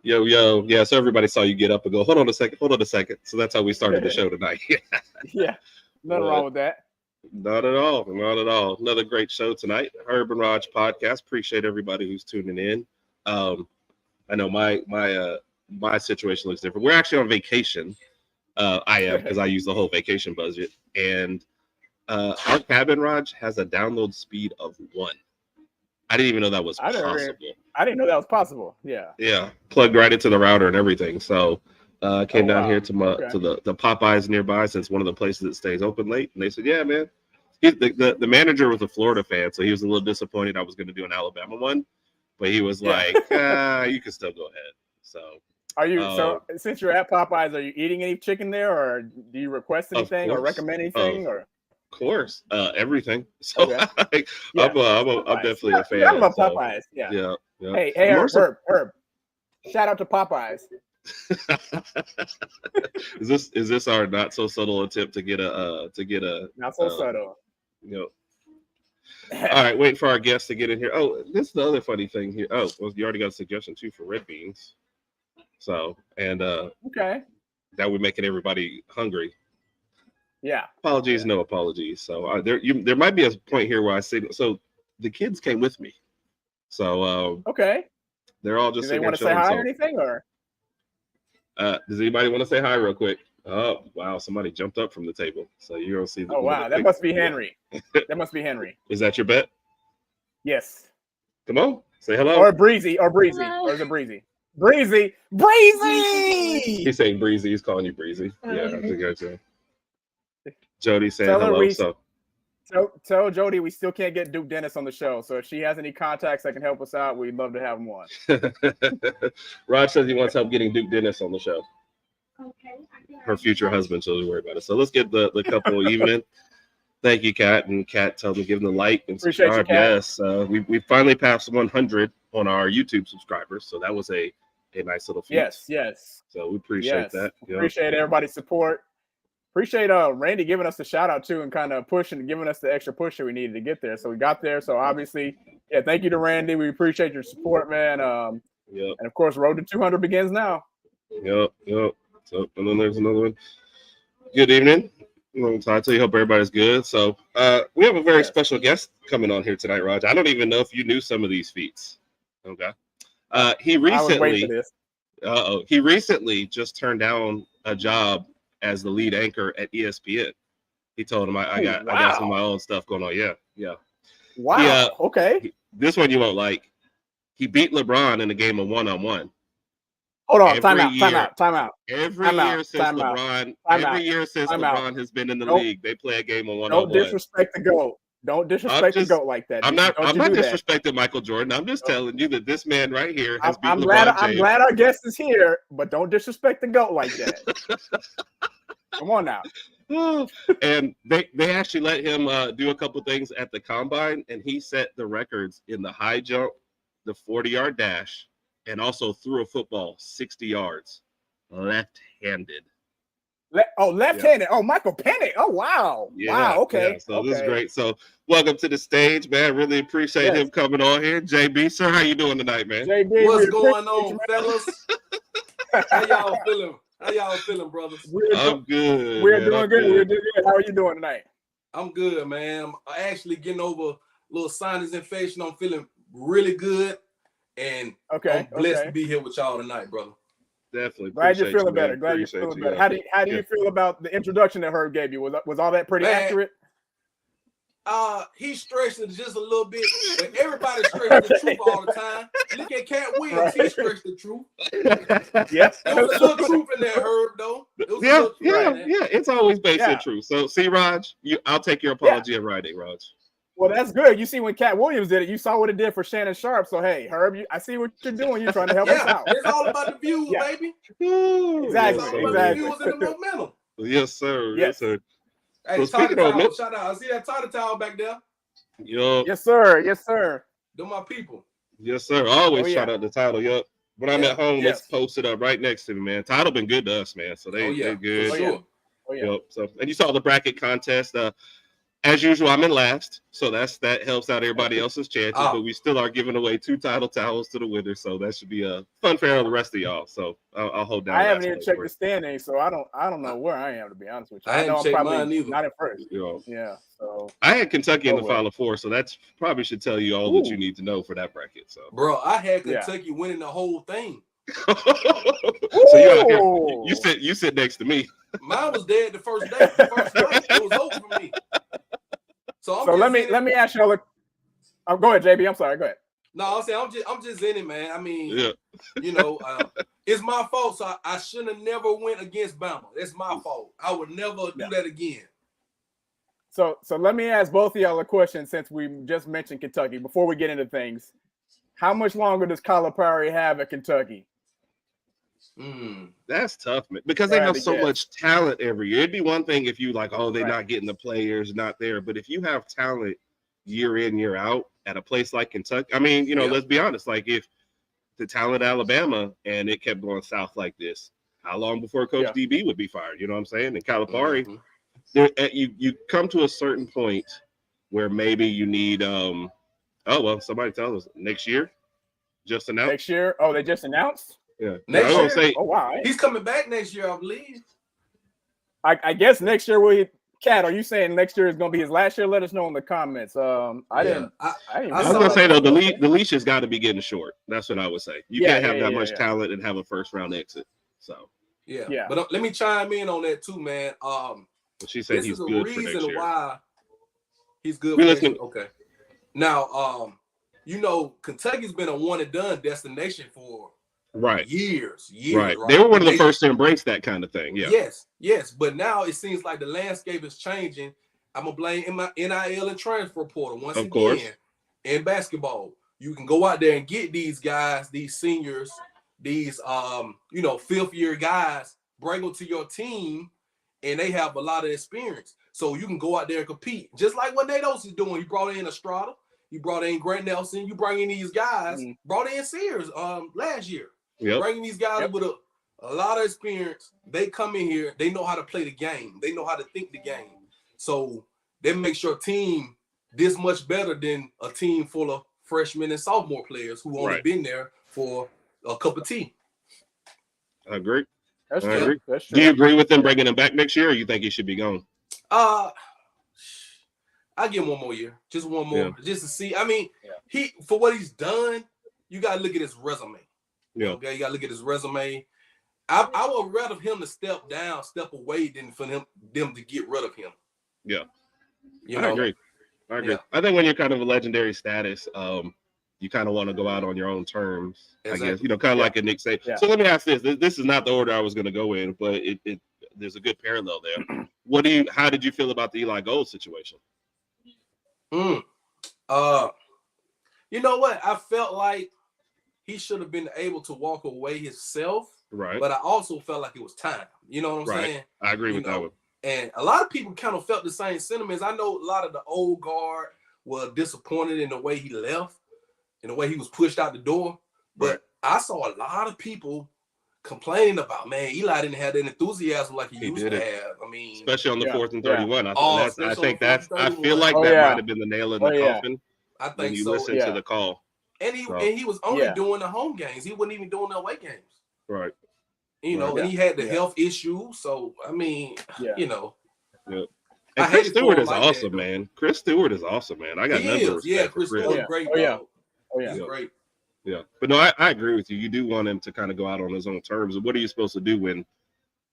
Yo, yo, yeah. So everybody saw you get up and go, hold on a second, hold on a second. So that's how we started the show tonight. Yeah, nothing wrong with that. Not at all, not at all. Another great show tonight, Herb and Raj podcast. Appreciate everybody who's tuning in. I know my situation looks different. We're actually on vacation. I am because I use the whole vacation budget, and our cabin, Raj, has a download speed of 1. I didn't even know that was possible. I didn't know that was possible. Yeah. Yeah, plugged right into the router and everything. So came down here to the Popeyes nearby, since one of the places that stays open late, and they said, "Yeah, man." The manager was a Florida fan, so he was a little disappointed I was going to do an Alabama one, but he was like, "You can still go ahead." So. Are you since you're at Popeyes? Are you eating any chicken there, or do you request anything or recommend anything? Or of course, everything. So okay. I'm definitely a fan. I'm a Popeyes. Yeah. Hey, Herb. Shout out to Popeyes. Is this our not so subtle attempt to get a not so subtle? All right, waiting for our guests to get in here. Oh, this is the other funny thing here. Oh, well, you already got a suggestion too for red beans. So okay, that would making everybody hungry. Yeah. Apologies, no apologies. So there might be a point here where I say so. The kids came with me, so okay. They're all just. Do they want to say hi or anything, or? Does anybody want to say hi real quick? Oh wow! Somebody jumped up from the table, so you're gonna see. Oh wow! That must be Henry. That must be Henry. Is that your bet? Yes. Come on, say hello. Or Breezy, or is it Breezy? Breezy. He's saying Breezy. He's calling you Breezy. Yeah, I think I do. Jody saying hello. Tell Jody we still can't get Duke Dennis on the show. So if she has any contacts that can help us out, we'd love to have him on. Raj says he wants help getting Duke Dennis on the show. Okay. Her future husband, so don't worry about it. So let's get the couple evening. Thank you, Kat. And Kat told me give them the like and subscribe. Yes, we finally passed 100 on our YouTube subscribers, so that was a nice little feat. Yes. So we appreciate that. Appreciate everybody's support. Appreciate Randy giving us the shout out too and kind of pushing and giving us the extra push that we needed to get there. So we got there. So obviously, thank you to Randy. We appreciate your support, man. And of course, Road to 200 begins now. Yep. So and then there's another one. Good evening. I tell you, hope everybody's good. So we have a very special guest coming on here tonight, Raj. I don't even know if you knew some of these feats. Okay. He recently just turned down a job as the lead anchor at ESPN. He told him, I got some of my own stuff going on. Yeah. Wow. Okay. This one you won't like. He beat LeBron in a game of 1-on-1. Hold on. Time out. Every year since LeBron has been in the league, they play a game of 1-on-1. Don't disrespect the GOAT. Don't disrespect the GOAT like that. I'm not disrespecting Michael Jordan. I'm just telling you that this man right here has beat LeBron James. I'm glad our guest is here, but don't disrespect the GOAT like that. Come on now. And they actually let him do a couple things at the combine, and he set the records in the high jump, the 40-yard dash, and also threw a football 60 yards left-handed. Left-handed. Oh, Michael Penix. Oh, wow. Wow. Okay. Yeah. So this is great. So welcome to the stage, man. Really appreciate him coming on here. JB, sir, how you doing tonight, man? JB, what's going on, fellas? How y'all feeling, brothers? I'm good. We're doing good. How are you doing tonight? I'm good, man. I'm actually getting over a little sinus infection. I'm feeling really good. And I'm blessed to be here with y'all tonight, brother. Definitely. Glad you're feeling better. How do you feel about the introduction that Herb gave you? Was all that pretty accurate? He stretched it just a little bit, but everybody stretches the truth all the time. Look at Cat Williams, he stretched the truth. Yes, there was a little truth in there, Herb, though. It's always based in truth. So, see, Raj, I'll take your apology in writing, Raj. Well, that's good. You see, when Cat Williams did it, you saw what it did for Shannon Sharp. So, hey, Herb, I see what you're doing. You're trying to help us out. It's all about the views, baby. Exactly. The views and the momentum. Yes, sir. Yes, sir. Hey, Toddy Towel, shout out. I see that Toddy Towel back there. Yes, sir. They're my people. Yes, sir. Always shout out the Title. Yep. When I'm at home, let's post it up right next to me, man. Title been good to us, man. So they're good. For sure. Yep. So, and you saw the bracket contest. As usual, I'm in last, so that helps out everybody else's chances. But we still are giving away 2 title towels to the winner, so that should be a fun fair on the rest of y'all. So I'll hold down. I haven't even checked the standings, so I don't know where I am, to be honest with you. I know I'm probably not at first. Yeah. So I had Kentucky in the Final Four, so that's probably should tell you all that you need to know for that bracket. So, bro, I had Kentucky winning the whole thing. So you sit next to me. Mine was dead the first day. The first night, it was over for me. So let me ask y'all. Go ahead, JB. I'm sorry. Go ahead. No, I'm just in it, man. I mean, it's my fault. So I shouldn't have never went against Bama. That's my fault. I would never do that again. So let me ask both of y'all a question since we just mentioned Kentucky before we get into things. How much longer does Calipari have at Kentucky? That's tough, man, because they have so much talent every year. It'd be one thing if you they're not getting the players, not there. But if you have talent year in, year out at a place like Kentucky, I mean, let's be honest. Like if the talent Alabama and it kept going south like this, how long before Coach DB would be fired? You know what I'm saying? And Calipari, you come to a certain point where maybe you need somebody tell us next year. Just announced next year. Oh, they just announced. Yeah. Next year. Oh wow. He's coming back next year, I believe. I guess next year will he? Kat, are you saying next year is going to be his last year? Let us know in the comments. I was going to say though, the leash has got to be getting short. That's what I would say. You can't have that much talent and have a first round exit. So yeah. But let me chime in on that too, man. She said he's good for next year. Why he's good. For next year. Okay. Now, Kentucky's been a one and done destination for years. Right. They were one of the first to embrace that kind of thing. Yeah. Yes. But now it seems like the landscape is changing. I'm gonna blame my NIL and transfer portal once again. In basketball, you can go out there and get these guys, these seniors, these fifth year guys, bring them to your team, and they have a lot of experience. So you can go out there and compete, just like what Nate Oates is doing. He brought in Estrada, you brought in Grant Nelson, you bring in these guys, brought in Sears last year. Bringing these guys with a lot of experience. They come in here, they know how to play the game. They know how to think the game. So they make your team this much better than a team full of freshmen and sophomore players who only been there for a cup of tea. I agree. That's true. That's true. Do you agree with them bringing him back next year, or you think he should be gone? I give him one more year, just one more, just to see. I mean, he for what he's done, you gotta look at his resume. Yeah. Okay, you gotta look at his resume. I would rather him to step down, step away, than for them to get rid of him. Yeah, I agree. Yeah. I think when you're kind of a legendary status, you kind of want to go out on your own terms. Exactly. I guess kind of like a Nick Saban. Yeah. So let me ask this: this is not the order I was going to go in, but it there's a good parallel there. How did you feel about the Eli Gold situation? You know what? I felt like he should have been able to walk away himself. Right. But I also felt like it was time. You know what I'm saying? I agree with that one. And a lot of people kind of felt the same sentiments. I know a lot of the old guard were disappointed in the way he left, in the way he was pushed out the door. But I saw a lot of people complaining about, man, Eli didn't have that enthusiasm like he used to have. I mean, especially on the 4th and 31. I feel like that might have been the nail in the coffin. I think when you listen to the call. And he was only doing the home games. He wasn't even doing the away games. Right. And he had the health issue. So I mean, Yeah. And Chris Stewart is awesome, man. Chris Stewart is awesome, man. I got nothing. Yeah, Chris Stewart is great. He's great. Yeah, but no, I agree with you. You do want him to kind of go out on his own terms. What are you supposed to do when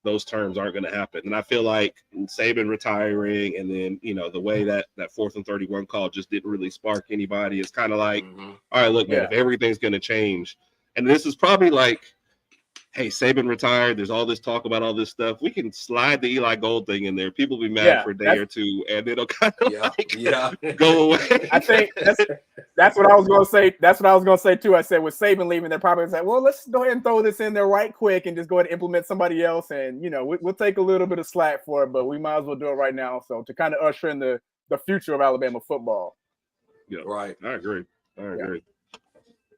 those terms aren't going to happen? And I feel like Saban retiring, and then the way that 4th and 31 call just didn't really spark anybody. It's kind of like, all right, look, man, if everything's going to change, and this is probably like, hey, Saban retired. There's all this talk about all this stuff. We can slide the Eli Gold thing in there. People will be mad for a day or two, and it'll kind of go away. I think that's what I was going to say. That's what I was going to say too. I said with Saban leaving, they're probably going to say, well, let's go ahead and throw this in there right quick and just go ahead and implement somebody else. And, we'll take a little bit of slack for it, but we might as well do it right now. So to kind of usher in the future of Alabama football. Yeah, right. I agree.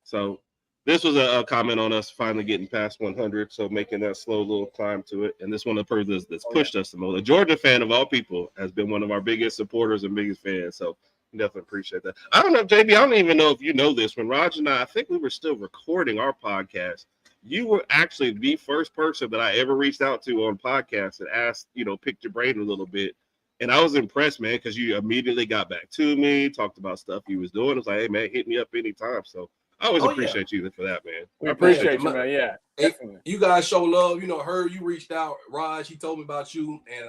So This was a comment on us finally getting past 100, so making that slow little climb to it. And this one of the persons that's pushed us the most. A Georgia fan of all people has been one of our biggest supporters and biggest fans. So definitely appreciate that. I don't know, JB, I don't even know if you know this. When Raj and I think we were still recording our podcast, you were actually the first person that I ever reached out to on podcasts and asked, picked your brain a little bit. And I was impressed, man, because you immediately got back to me, talked about stuff you was doing. It was like, hey, man, hit me up anytime. So I always appreciate you for that, man. We appreciate you, man. Yeah, definitely. You guys show love. Herb, you reached out. Raj, he told me about you. And,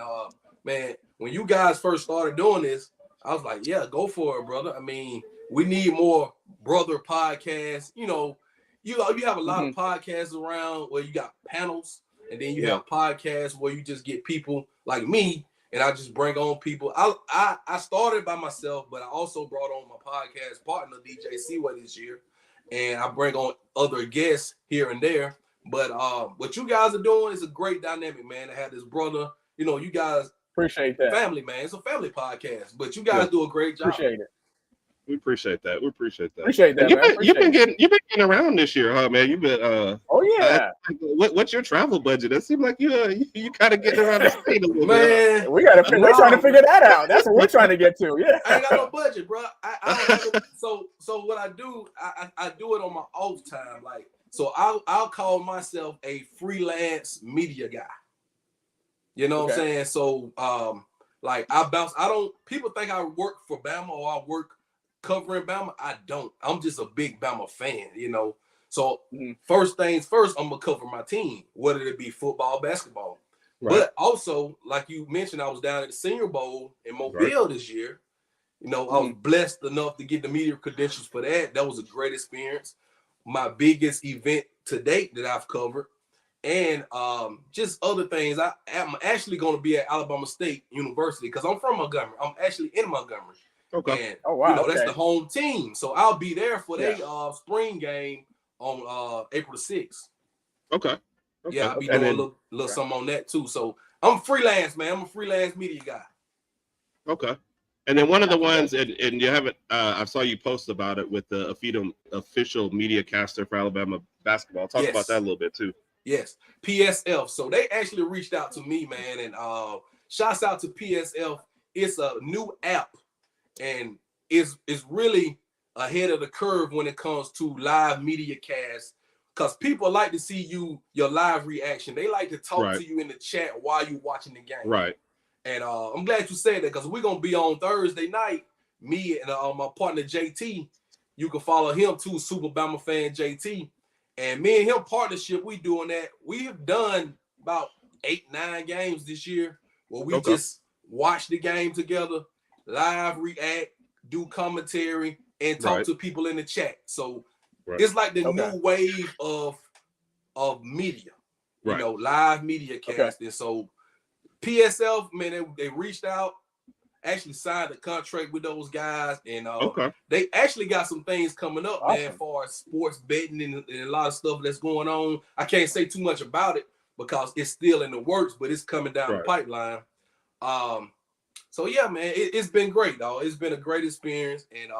man, when you guys first started doing this, I was like, yeah, go for it, brother. I mean, we need more brother podcasts. You have a lot of podcasts around where you got panels, and then you have podcasts where you just get people like me, and I just bring on people. I started by myself, but I also brought on my podcast partner, DJ Seaway, this year. And I bring on other guests here and there. But what you guys are doing is a great dynamic, man. I had this brother, you guys appreciate that. Family, man. It's a family podcast. But you guys do a great job. Appreciate it. We appreciate that. Appreciate that, man. You've been getting around this year, huh, man? You've been oh yeah. What's your travel budget? It seems like you kind of getting around the state a little bit. Man, we're trying to figure that out. That's what we're trying to get to. Yeah. I ain't got no budget, bro. So what I do, I do it on my off time. Like, so I'll call myself a freelance media guy. You know what I'm saying? So like I bounce. People think I work for Bama or I work covering Bama. I don't. I'm just a big Bama fan, So first things first, I'm gonna cover my team, whether it be football, basketball. Right. But also, like you mentioned, I was down at the Senior Bowl in Mobile this year. I was blessed enough to get the media credentials for that. That was a great experience. My biggest event to date that I've covered. And just other things. I'm actually going to be at Alabama State University because I'm from Montgomery. I'm actually in Montgomery. Okay. And, that's the home team. So I'll be there for their spring game on April the 6th. Okay. Yeah, I'll be doing a little something on that too. So I'm freelance, man. I'm a freelance media guy. Okay. And then one of the ones, and you haven't, I saw you post about it with the official media caster for Alabama basketball. Talk about that a little bit too. Yes, PSF. So they actually reached out to me, man, and shouts out to PSF. It's a new app, and it's really ahead of the curve when it comes to live media casts, because people like to see your live reaction. They like to talk to you in the chat while you're watching the game. Right. And I'm glad you said that, because we're going to be on Thursday night, me and my partner JT. You can follow him too, Super Bama fan JT. And me and him partnership, we doing that. We have done about 8-9 games this year where we just watch the game together, live react, do commentary, and talk to people in the chat. So it's like the new wave of media, live media casting. So PSF, man, they reached out, actually signed a contract with those guys, and they actually got some things coming up, man, as far as sports betting and a lot of stuff that's going on. I can't say too much about it because it's still in the works, but it's coming down the pipeline. So yeah, man, it's been great, dog. It's been a great experience, and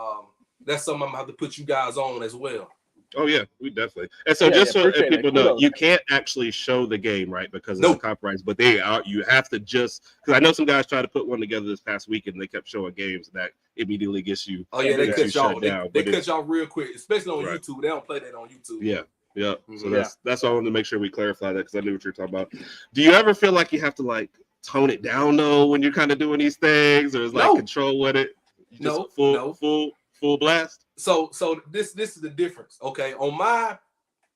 that's something I'm gonna have to put you guys on as well. Oh yeah, we definitely. And so so if people know, you can't actually show the game, right? Because of the copyrights, but you have to just, because I know some guys tried to put one together this past week and they kept showing games, and that immediately gets you. Oh yeah, they cut y'all. They cut y'all real quick, especially on YouTube. They don't play that on YouTube. Yeah. Yeah. So that's why I wanted to make sure we clarify that, because I knew what you're talking about. Do you ever feel like you have to like tone it down though when you're kind of doing these things, or is like control with it? Full blast. So this is the difference. Okay, on my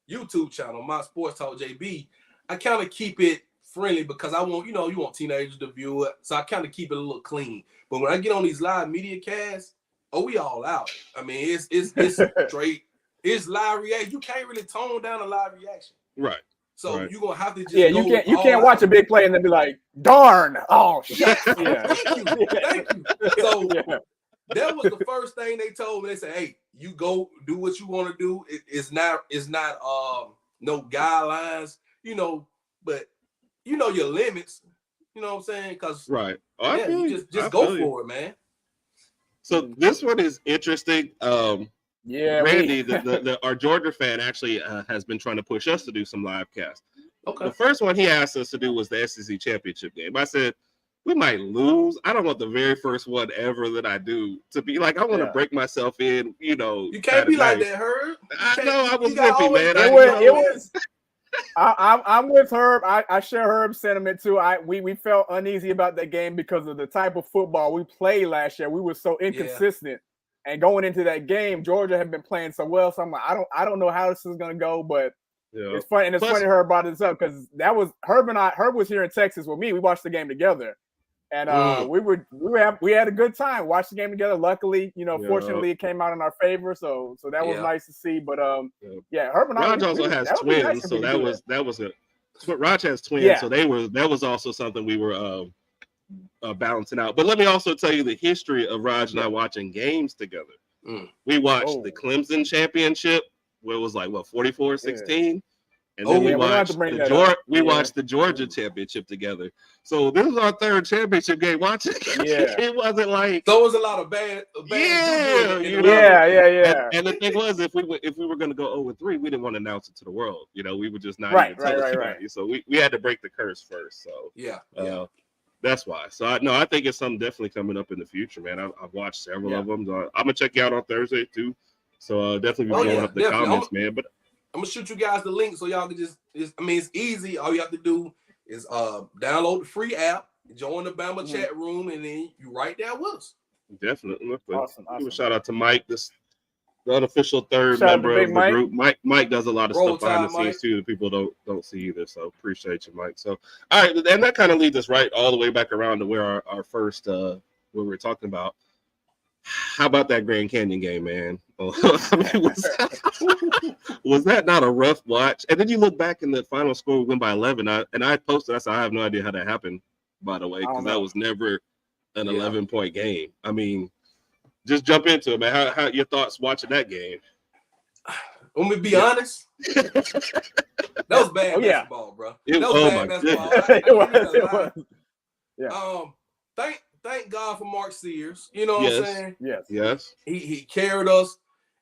YouTube channel, my Sports Talk JB, I kind of keep it friendly because I want, you want teenagers to view it. So I kind of keep it a little clean. But when I get on these live media casts, we all out. I mean, it's straight. It's live reaction. You can't really tone down a live reaction. Right. So you're gonna have to just you can't watch a big play and then be like, darn, oh shit. Thank you. So that was the first thing they told me. They said, hey, you go do what you want to do. It's not no guidelines, but your limits. You know what I'm saying? Because just go for it, man. So this one is interesting. Yeah, Randy, our Georgia fan, actually has been trying to push us to do some live casts. Okay. The first one he asked us to do was the SEC championship game. I said, we might lose. I don't want the very first one ever that I do to be like, I want to break myself in, You can't be like nice. that, Herb. I know, I was wimpy, man. It was. I'm with Herb. I share Herb's sentiment too. We felt uneasy about that game because of the type of football we played last year. We were so inconsistent, and going into that game, Georgia had been playing so well. So I'm like, I don't know how this is gonna go, but it's funny. And it's funny Herb brought this up because that was Herb and I. Herb was here in Texas with me. We watched the game together, and we had a good time. Watched the game together. Luckily, fortunately, it came out in our favor. So that was nice to see. But Herb and I. Raj also has twins, nice so that was a. Raj has twins, so that was also something we were balancing out. But let me also tell you the history of Raj and I watching games together. We watched the Clemson championship, where it was like 44-16. And then we watched the Georgia championship together. So this was our third championship game watching. It wasn't like there was a lot of bad yeah. And the thing was, if we were going to go 0-3, we didn't want to announce it to the world. We would just not even tell anybody. So we had to break the curse first. So that's why. So I think it's something definitely coming up in the future, man. I've watched several of them. I'm gonna check you out on Thursday too. So definitely be blowing up the comments, man. But I'm gonna shoot you guys the link so y'all can it's easy. All you have to do is download the free app, join the Bama chat room, and then you right there with us. Definitely. Awesome. Give a shout out to Mike, the unofficial third member of the group. Mike does a lot of stuff behind the scenes too that people don't see either. So appreciate you, Mike. So all right, and that kind of leads us right all the way back around to where our first what we were talking about. How about that Grand Canyon game, man? I mean, was that not a rough watch? And then you look back in the final score, we win by 11. I posted, I said, I have no idea how that happened, by the way, because that was never an 11-point game. I mean, just jump into it, man. How your thoughts watching that game? Let me be honest. That was bad basketball, bro. That was bad basketball. It was. Thank God for Mark Sears. You know what I'm saying? Yes. He carried us,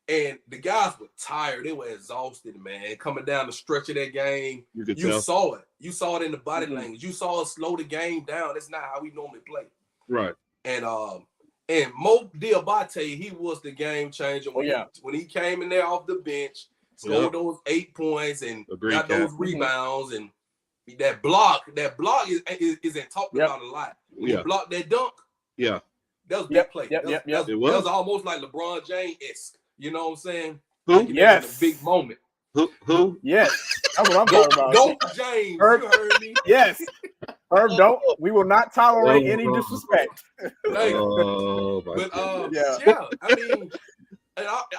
and the guys were tired. They were exhausted, man. Coming down the stretch of that game, you saw it. You saw it in the body language. You saw us slow the game down. That's not how we normally play. Right. And Mo Diabate, he was the game changer when he came in there off the bench, scored those 8 points and got those rebounds and that block is talked about a lot. When you blocked that dunk, that was a big play. It was almost like LeBron James-esque. You know what I'm saying? Who? Like a big moment. Who? Yes. That's what I'm talking about. Go James. Herb, you heard me. Yes. Herb, we will not tolerate any disrespect. I mean,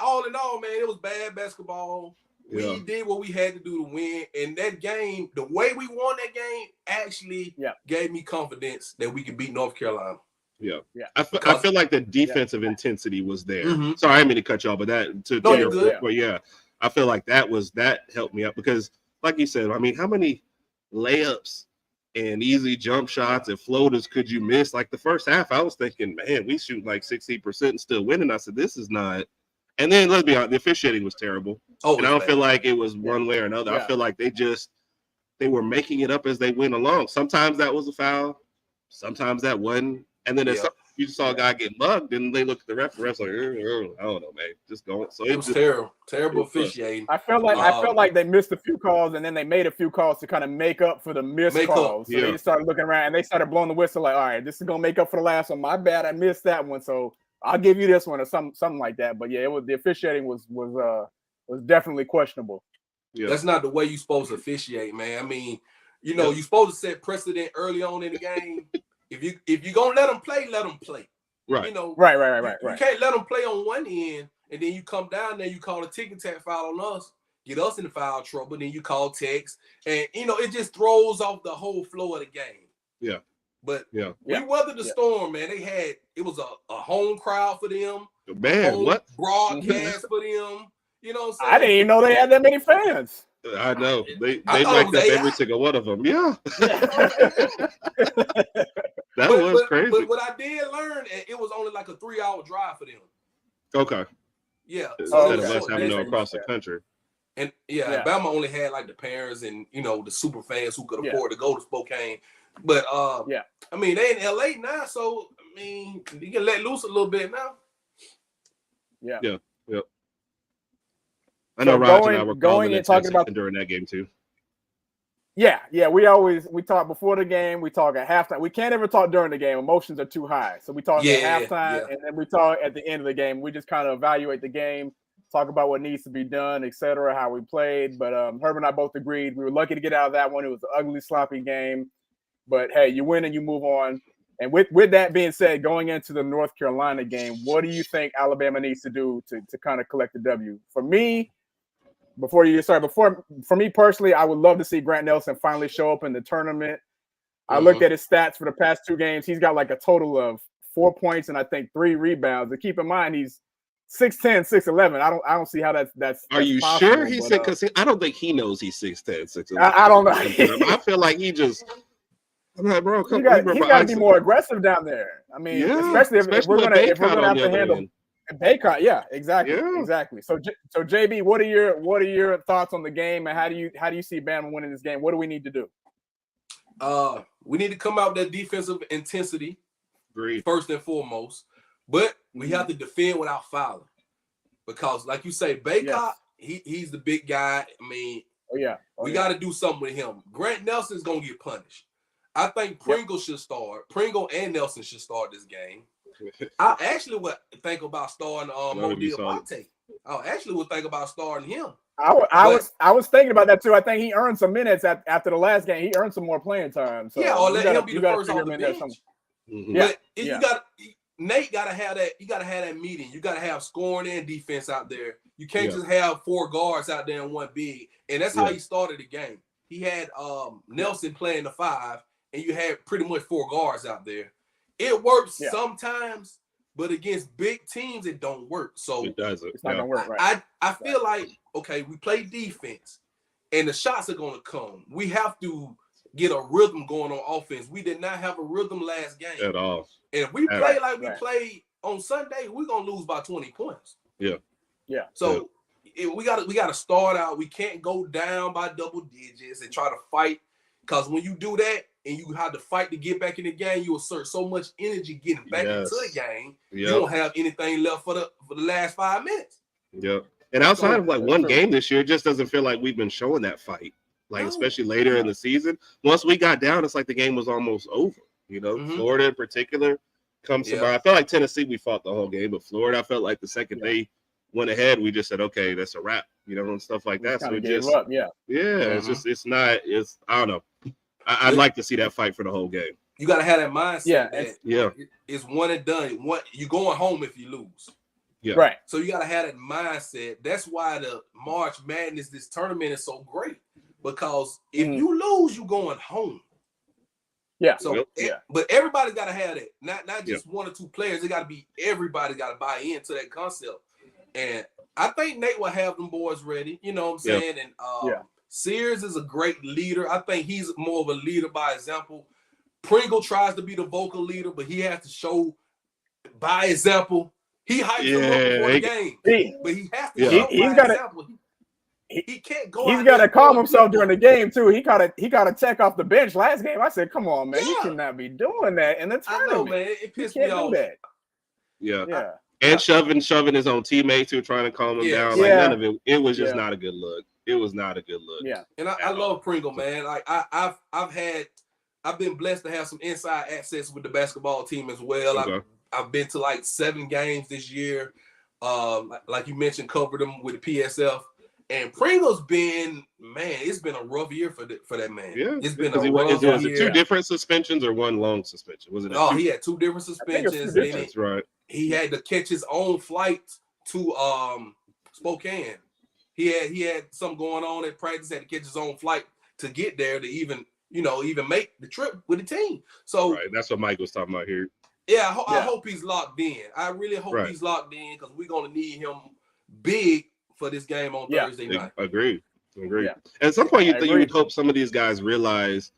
all in all, man, it was bad basketball. We did what we had to do to win. And that game, the way we won that game actually gave me confidence that we could beat North Carolina. Yeah. I feel like the defensive intensity was there. Sorry, I didn't mean to cut you off, but that to your point, but I feel like that helped me up because, like you said, I mean, how many layups and easy jump shots and floaters could you miss? Like the first half, I was thinking, man, we shoot like 60% and still winning. I said, this is not. And then let's be honest, the officiating was terrible. And I don't feel like it was one way or another. I feel like they were making it up as they went along. Sometimes that was a foul, sometimes that wasn't. And then you saw a guy get mugged, and they look at the refs like, I don't know, man, just going. So it was terrible officiating. I felt like they missed a few calls, and then they made a few calls to kind of make up for the missed calls. So they started looking around, and they started blowing the whistle like, all right, this is gonna make up for the last one. My bad, I missed that one, so I'll give you this one or something like that. But the officiating was definitely questionable. Yeah. That's not the way you're supposed to officiate, man. I mean, you're supposed to set precedent early on in the game. If you're gonna let them play, let them play. Right. Right. You can't let them play on one end, and then you come down there, you call a tick and tack foul on us, get us in foul trouble, then you call text, and it just throws off the whole flow of the game. Yeah. But we weathered the storm, man. It was a home crowd for them. Man, what broadcast for them? You know what I'm saying? I didn't even know they had that many fans. I know. They mic'd up every single one of them. Yeah. That was crazy. But what I did learn, it was only like a 3-hour drive for them. Okay. Yeah. Instead of us having to across the country. And Bama only had like the parents and the super fans who could afford to go to Spokane. But I mean, they in LA now, so I mean, you can let loose a little bit now. Yeah. I know Raj and I were going and talking about during that game too. Yeah. We talk before the game. We talk at halftime. We can't ever talk during the game. Emotions are too high. So we talk at halftime, and then we talk at the end of the game. We just kind of evaluate the game, talk about what needs to be done, etc., how we played. But Herb and I both agreed we were lucky to get out of that one. It was an ugly, sloppy game. But hey, you win and you move on. And with that being said, going into the North Carolina game, what do you think Alabama needs to do to kind of collect the W? For me, for me personally, I would love to see Grant Nelson finally show up in the tournament. I looked at his stats for the past 2 games. He's got like a total of 4 points and I think 3 rebounds. And keep in mind, he's 6'10", 6'11". I don't see how that's Are you possible, sure he said? Because I don't think he knows he's 6'10", 6'11". I don't know. I feel like he just. I'm like, bro, he got to be more aggressive down there. I mean, especially if we're gonna have to handle Bacot. Yeah, exactly. So JB, what are your thoughts on the game, and how do you see Bama winning this game? What do we need to do? We need to come out with that defensive intensity first and foremost, but we have to defend without fouling, because like you say, Bacot, he's the big guy. I mean, we got to do something with him. Grant Nelson's gonna get punished. I think Pringle should start. Pringle and Nelson should start this game. I actually would think about starting Mo Diabate. I actually would think about starting him. I was thinking about that too. I think he earned some minutes after the last game. He earned some more playing time. So or let him be the first on the bench. But Nate got to have that. You got to have that meeting. You got to have scoring and defense out there. You can't just have 4 guards out there and 1 big. And that's how he started the game. He had Nelson playing the 5. And you had pretty much 4 guards out there. It works sometimes, but against big teams, it don't work. So it doesn't. It's not gonna work, right? I feel like, okay, we play defense, and the shots are gonna come. We have to get a rhythm going on offense. We did not have a rhythm last game at all. And if we play like we played on Sunday, we're gonna lose by 20 points. Yeah. So we gotta start out. We can't go down by double digits and try to fight, because when you do that, and you have to fight to get back in the game, you assert so much energy getting back into the game. You don't have anything left for the last 5 minutes. And outside of like one game this year, it just doesn't feel like we've been showing that fight. Like especially later in the season. Once we got down, it's like the game was almost over. Florida in particular comes to mind. I felt like Tennessee, we fought the whole game, but Florida, I felt like the second they went ahead, we just said, okay, that's a wrap, and stuff like that. So it just up, it's I don't know. I'd like to see that fight for the whole game. You got to have that mindset. It's one and done. You're going home if you lose. Right. So you got to have that mindset. That's why the March Madness, this tournament, is so great, because if you lose, you're going home. So, but everybody's got to have that. Not just 1 or 2 players. It got to be everybody got to buy into that concept. And I think Nate will have them boys ready. You know what I'm saying? And Sears is a great leader. I think he's more of a leader by example. Pringle tries to be the vocal leader, but he has to show by example. He hypes him up before the game, but he has to show by example. He can't go. He's got to calm himself during the game too. He got to check off the bench last game. I said, "Come on, man, you cannot be doing that in the tournament." I know, man. It pissed me off. And shoving his own teammates who trying to calm him down. Like none of it. It was just not a good look. It was not a good look. And I love Pringle, man. Like I've been blessed to have some inside access with the basketball team as well. I've been to like 7 games this year. Like you mentioned, covered them with the PSF. And Pringle's been, man, it's been a rough year for that man. Yeah, it's been a rough year. Was it 2 different suspensions or 1 long suspension? Was it? He had 2 different suspensions. That's right. He had to catch his own flight to Spokane. He had something going on at practice. Had to catch his own flight to get there to even make the trip with the team. So that's what Mike was talking about here. Yeah, I hope he's locked in. I really hope he's locked in, because we're gonna need him big for this game on Thursday night. Agreed. Yeah. At some point, you would hope some of these guys realize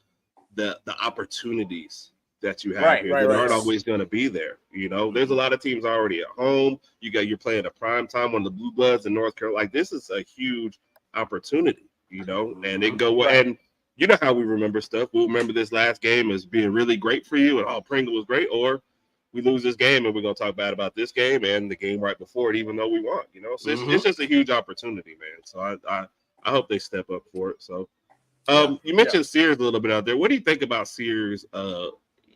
the opportunities that you have here that aren't always going to be there. You know, there's a lot of teams already at home. You're playing a prime time on the Blue Bloods in North Carolina. Like, this is a huge opportunity, you know, and it can go well. And you know how we remember stuff. We'll remember this last game as being really great for you, and Pringle was great, or we lose this game and we're going to talk bad about this game and the game right before it, even though we won, you know. So it's just a huge opportunity, man. So I hope they step up for it. So you mentioned Sears a little bit out there. What do you think about Sears?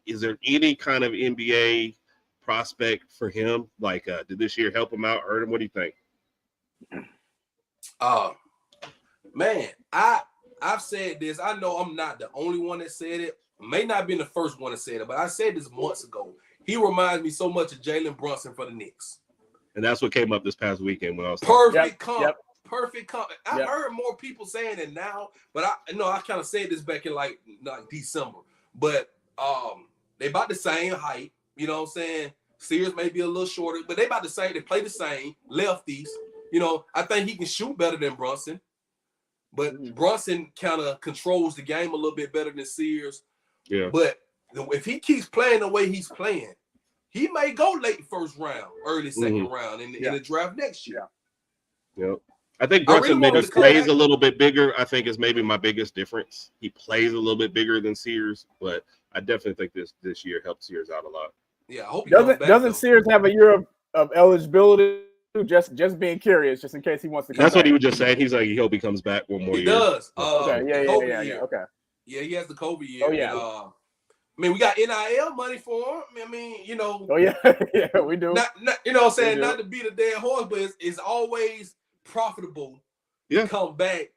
Is there any kind of NBA prospect for him? Like, did this year help him out, hurt him? What do you think? Man, I've said this. I know I'm not the only one that said it. May not be the first one that said it, but I said this months ago. He reminds me so much of Jalen Brunson for the Knicks. And that's what came up this past weekend when I was perfect comp. Perfect comp. I heard more people saying it now, but I kind of said this back in like December. But they about the same height, you know what I'm saying? Sears may be a little shorter, but they about the same. They play the same, lefties. You know, I think he can shoot better than Brunson, but Brunson kind of controls the game a little bit better than Sears. Yeah. But if he keeps playing the way he's playing, he may go late first round, early second round in the draft next year. Yep. I think Brunson plays a little bit bigger. I think is maybe my biggest difference. He plays a little bit bigger than Sears, but I definitely think this year helped Sears out a lot. Yeah, I hope he doesn't Sears have a year of eligibility? Just being curious, just in case he wants to come That's back. what he was just saying. He's like, he hope he comes back one more year. He does. Okay, yeah. Okay. Yeah, he has the COVID year. Oh, yeah. And, I mean, we got NIL money for him. I mean, you know. Oh, yeah. Yeah, we do. Not, you know what I'm saying? Not to beat a dead horse, but it's always profitable to come back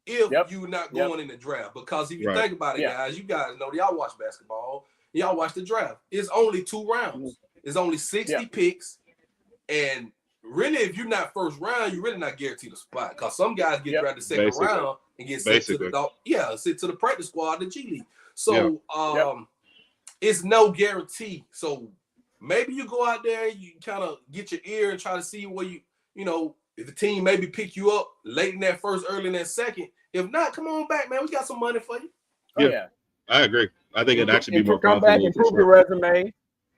if you're not going in the draft. Because if you think about it, guys, you guys know, y'all watch basketball. Y'all watch the draft. It's only 2 rounds. It's only 60 picks. And really, if you're not first round, you're really not guaranteed a spot. Because some guys get drafted second round and get sent to the practice squad, the G League. So it's no guarantee. So maybe you go out there, you kind of get your ear and try to see where you know, if the team maybe pick you up late in that first, early in that second. If not, come on back, man. We got some money for you. Yeah. I agree. I think it'd actually be more come back and improve your resume.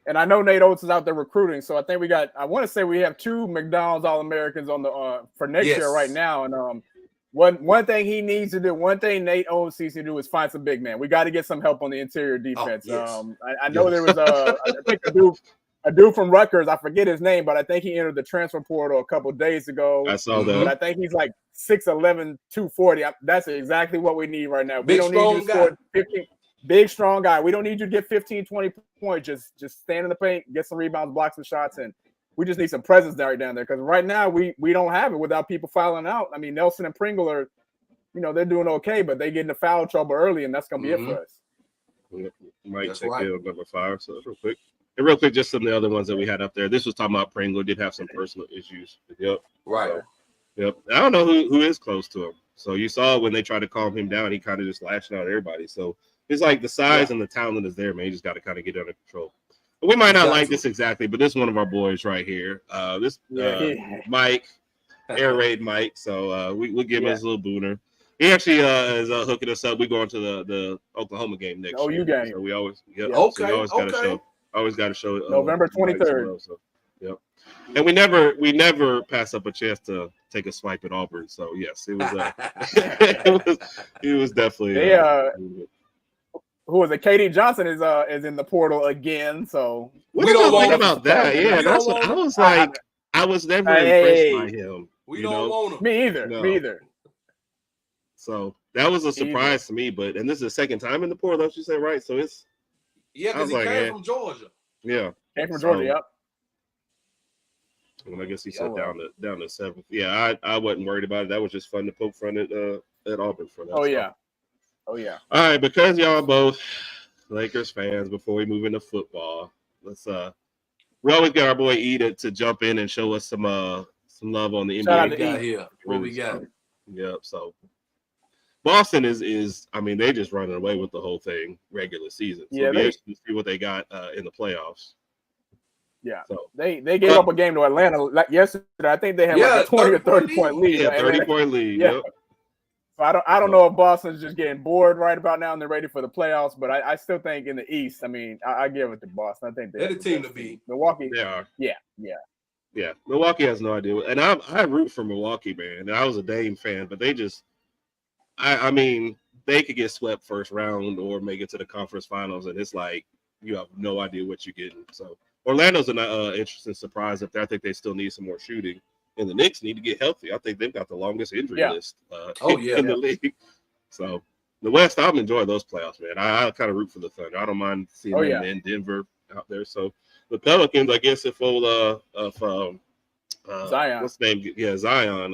And I know Nate Oates is out there recruiting, so I think I want to say we have 2 McDonald's All-Americans on the for next year right now. And one thing he needs to do, one thing Nate Oates needs to do is find some big man. We got to get some help on the interior defense. I know there was I think a dude from Rutgers, I forget his name, but I think he entered the transfer portal a couple of days ago. I saw that. But I think he's like 6'11", 240. That's exactly what we need right now. Big, we don't need you to score 15. Big, strong guy. We don't need you to get 15, 20 points. Just stand in the paint, get some rebounds, block some shots, and we just need some presence right down there. Because right now we don't have it without people fouling out. I mean, Nelson and Pringle are, they're doing okay, but they get into foul trouble early, and that's going to be it for us. Might check in number 5. So real quick, just some of the other ones that we had up there. This was talking about Pringle. Did have some personal issues. Yep. Right. So, I don't know who is close to him. So you saw when they tried to calm him down, he kind of just lashing out at everybody. So it's like the size and the talent is there, man. You just got to kind of get under control. But we might not like this exactly, but this is one of our boys right here. Mike, Air Raid Mike. So we'll give him his little booner. He actually is hooking us up. We're going to the Oklahoma game next year. game. So we always, always got to show November 23rd. Well, so, and we never pass up a chance to take a swipe at Auburn. So yes, it was it was definitely. Who was it? KD Johnson is in the portal again. So what do you think about that? Yeah, that's what I was like. I was never impressed by him. We don't want him. Me either. No. Me either. So that was a surprise to me. And this is the second time in the portal, don't you say, right? So it's because he came from Georgia. Yeah, came from Georgia. Yep. And I guess he sat down to 7th. Yeah, I wasn't worried about it. That was just fun to poke fun at Auburn for that. Oh yeah. Oh yeah. All right, because y'all both Lakers fans, before we move into football, let's we always got our boy Eda to jump in and show us some love on the NBA. What we got? Yep. So Boston is I mean, they just running away with the whole thing regular season. So it'll be interesting to see what they got in the playoffs. Yeah, so they gave up a game to Atlanta yesterday. I think they had like a 20 or 30 point lead. Yeah, 30-point lead. Yeah. Yep. So I don't know if Boston's just getting bored right about now and they're ready for the playoffs, but I still think in the East, I mean, I give it to Boston. I think they're the team to beat. Milwaukee. They are. Yeah. Milwaukee has no idea. And I root for Milwaukee, man. And I was a Dame fan, but they just I mean, they could get swept first round or make it to the conference finals, and it's like you have no idea what you're getting. So Orlando's an interesting surprise up there. I think they still need some more shooting. And the Knicks need to get healthy. I think they've got the longest injury list in the league. So the West, I'm enjoying those playoffs, man. I kind of root for the Thunder. I don't mind seeing them in Denver out there. So the Pelicans, I guess, if Zion, what's his name? Yeah, Zion.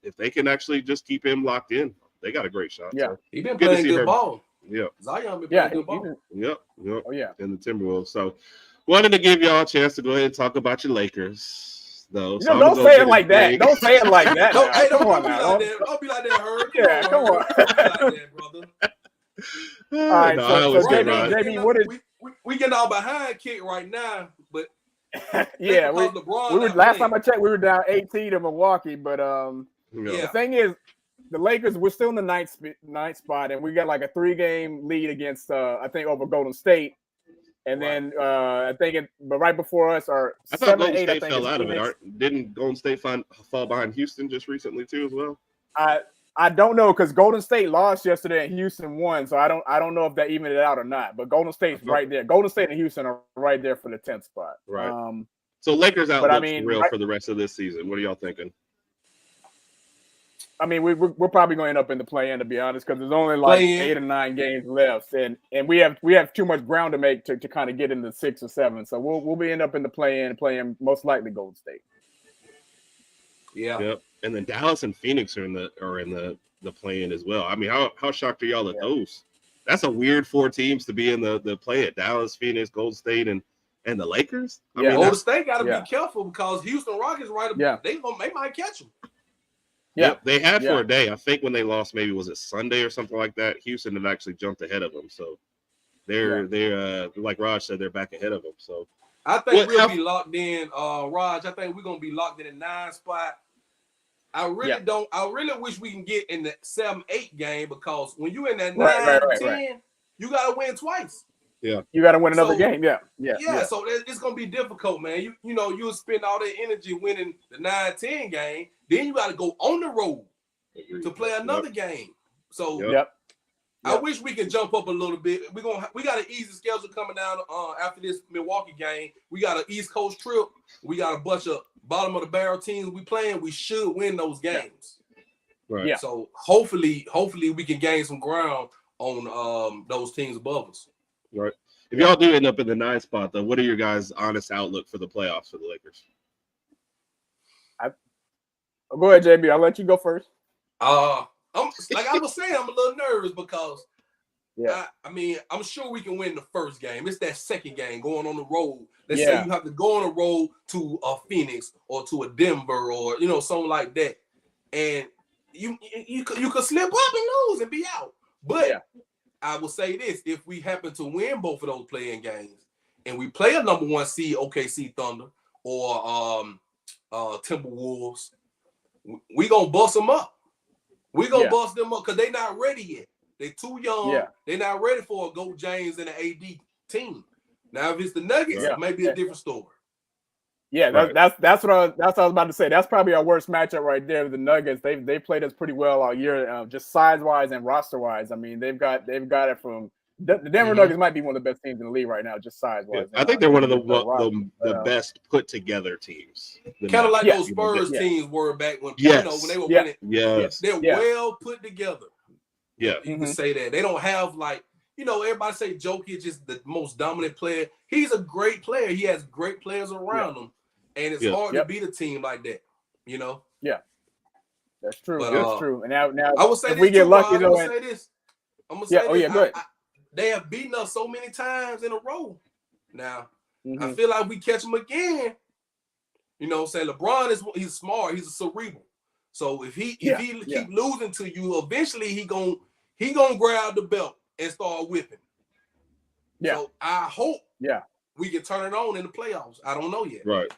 If they can actually just keep him locked in, they got a great shot. Yeah, so he's been playing good ball. Yeah, Zion been playing good ball. Yep. Oh yeah, in the Timberwolves. So wanted to give y'all a chance to go ahead and talk about your Lakers. Though, so don't say it like that. Don't say it like that. Don't be like that, Herb. Yeah, come on. Don't be like that, brother. All right, so JB, what is we getting all behind kick right now, but yeah, we were last time I checked, we were down 18 to Milwaukee, but the thing is, the Lakers, we're still in the ninth spot, and we got like a 3-game lead against I think over Golden State. And then I think but right before us are I thought Golden State fell out of it. Didn't Golden State fall behind Houston just recently too as well? I don't know because Golden State lost yesterday and Houston won, so I don't know if that evened it out or not. But Golden State's right there. Golden State and Houston are right there for the 10th spot. Right. So Lakers outlook's real for the rest of this season. What are y'all thinking? I mean, we're probably going to end up in the play-in, to be honest, because there's only like 8 or 9 games left, and we have too much ground to make to kind of get into 6 or 7. So we'll be end up in the play-in, playing most likely Golden State. Yeah. Yep. And then Dallas and Phoenix are in the play-in as well. I mean, how shocked are y'all at those? That's a weird 4 teams to be in the play at Dallas, Phoenix, Golden State, and the Lakers. I mean, Golden State got to be careful because Houston Rockets they might catch them. Yeah, yep, they had for a day. I think when they lost, maybe was it Sunday or something like that. Houston had actually jumped ahead of them, so they're like Raj said, they're back ahead of them. So I think we'll be locked in, Raj. I think we're gonna be locked in a 9 spot. I really wish we can get in the 7-8 game because when you in that 9-10, you gotta win twice. Yeah, you gotta win another game. Yeah. So it's gonna be difficult, man. You know you'll spend all that energy winning the 9-10 game. Then you got to go on the road to play another game. So I wish we could jump up a little bit. We got an easy schedule coming down after this Milwaukee game. We got an East Coast trip. We got a bunch of bottom of the barrel teams we playing. We should win those games. Right. Yeah. So hopefully we can gain some ground on those teams above us. Right. If y'all do end up in the 9th spot, though, what are your guys' honest outlook for the playoffs for the Lakers? Go ahead, JB. I'll let you go first. I'm like I was saying, I'm a little nervous because I mean, I'm sure we can win the first game. It's that second game going on the road. Let's say you have to go on the road to a Phoenix or to a Denver or something like that, and you could slip up and lose and be out. But I will say this: if we happen to win both of those playing games and we play a number 1 seed OKC Thunder or Timberwolves, we gonna bust them up. We gonna bust them up because they not ready yet. They too young. Yeah. They not ready for a Go James and an AD team. Now, if it's the Nuggets, it may be a different story. Yeah, that's what I was about to say. That's probably our worst matchup right there. The Nuggets, they played us pretty well all year, just size wise and roster wise. I mean, they've got it from. The Denver Nuggets might be one of the best teams in the league right now, just size-wise. Yeah, I think they're one of the best put-together teams. Kind of like those Spurs teams were back when when they were winning. Yes, they're well put together. Yeah, you can say that. They don't have everybody say Jokic is the most dominant player. He's a great player. He has great players around him, and it's hard to beat a team like that. Yeah, that's true. That's true. And now I would say if we get lucky, I'm gonna say this. Good. They have beaten us so many times in a row. Now, I feel like we catch them again. Say LeBron he's smart. He's a cerebral. So if he keep losing to you, eventually he gonna grab the belt and start whipping. Yeah. So I hope we can turn it on in the playoffs. I don't know yet. Right.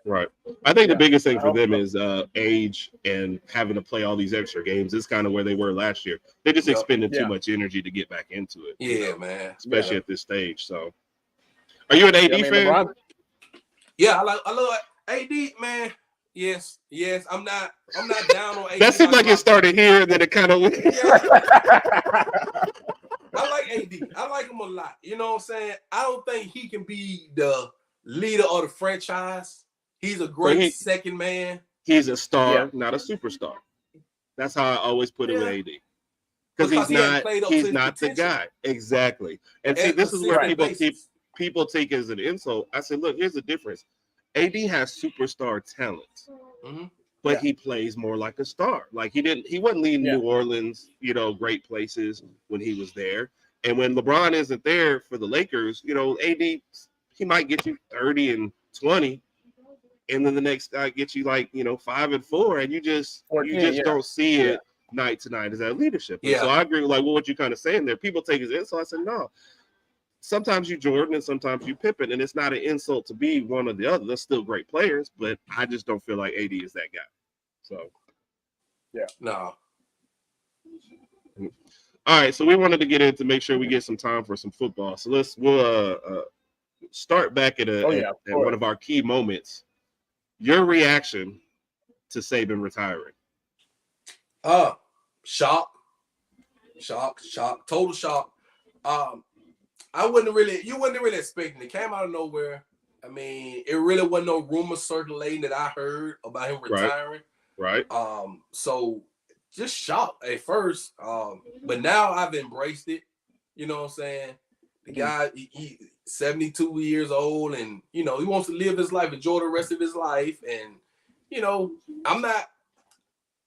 Right. I think the biggest thing I for hope them so. is age and having to play all these extra games. It's kind of where they were last year. They just Yep. expended too Yeah. much energy to get back into it. Yeah, man. Especially at this stage. So, are you an AD I mean, fan? LeBron, Yeah, I love AD, man. Yes. I'm not down on AD. That seemed like it started here, and then it kind of went. Yeah. I like AD. I like him a lot. You know what I'm saying? I don't think he can be the leader of the franchise. He's a great second man. He's a star, not a superstar. That's how I always put it with AD. Because he's not the guy. Exactly. And see, this is where people take it as an insult. I said, look, here's the difference. AD has superstar talent. But he plays more like a star. Like he wasn't leading New Orleans, great places when he was there. And when LeBron isn't there for the Lakers, AD, he might get you 30 and 20, and then the next guy gets you 5 and 4, and you just don't see it night to night as that leadership. And so I agree with what you're kind of saying there. People take his insult. I said, no. Sometimes you Jordan and sometimes you Pippen, and it's not an insult to be one or the other. They're still great players, but I just don't feel like AD is that guy. So, no. All right, so we wanted to get in to make sure we get some time for some football. So we'll start back at one of our key moments. Your reaction to Saban retiring? Shock, total shock. You wasn't really expecting it. It came out of nowhere. I mean, it really wasn't no rumor circulating that I heard about him retiring. Right. So just shocked at first. But now I've embraced it. You know what I'm saying? The guy, he 72 years old, and he wants to live his life, enjoy the rest of his life. And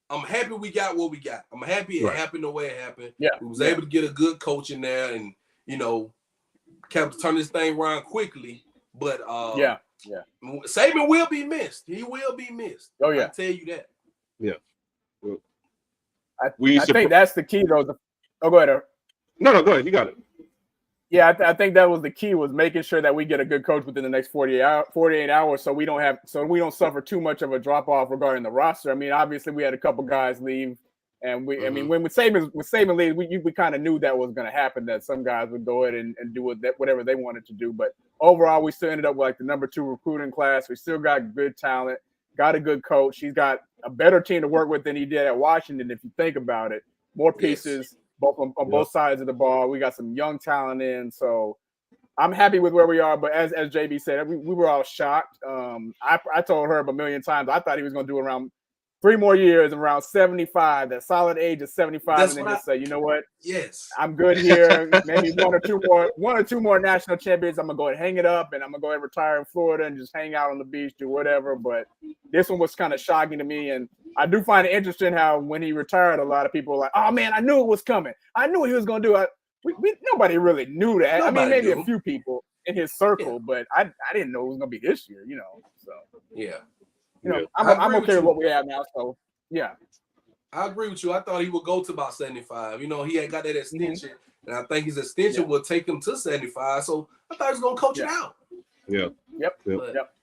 I'm happy we got what we got. I'm happy it happened the way it happened. Yeah. We was able to get a good coach in there, and kept turn this thing around quickly. But Saban will be missed. He will be missed. Oh yeah, I tell you that. Yeah. Well, I think that's the key though. Go ahead. No, go ahead. You got it. Yeah, I think that was the key, was making sure that we get a good coach within the next 48 hours, so we don't suffer too much of a drop off regarding the roster. I mean, obviously we had a couple guys leave, and I mean, when Saban leaves, we kind of knew that was going to happen, that some guys would go ahead and do whatever they wanted to do. But overall, we still ended up with the number 2 recruiting class. We still got good talent, got a good coach. He's got a better team to work with than he did at Washington, if you think about it. More pieces. Both on both sides of the ball. We got some young talent in, so I'm happy with where we are. But as JB said, we were all shocked. I told Herb a million times I thought he was going to do around 3 more years, around 75, that solid age of 75, and then just say, you know what? Yes, I'm good here. Maybe one or two more national champions. I'm gonna go ahead and hang it up, and I'm gonna go ahead and retire in Florida and just hang out on the beach, do whatever. But this one was kind of shocking to me, and I do find it interesting how when he retired, a lot of people were like, "Oh man, I knew it was coming. I knew what he was gonna do." Nobody really knew that. I mean, maybe a few people in his circle, but I didn't know it was gonna be this year. So I'm okay with what we have now. So yeah. I agree with you. I thought he would go to about 75. He had got that extension, and I think his extension will take him to 75. So I thought he was going to coach it out. Yeah. Yep. But,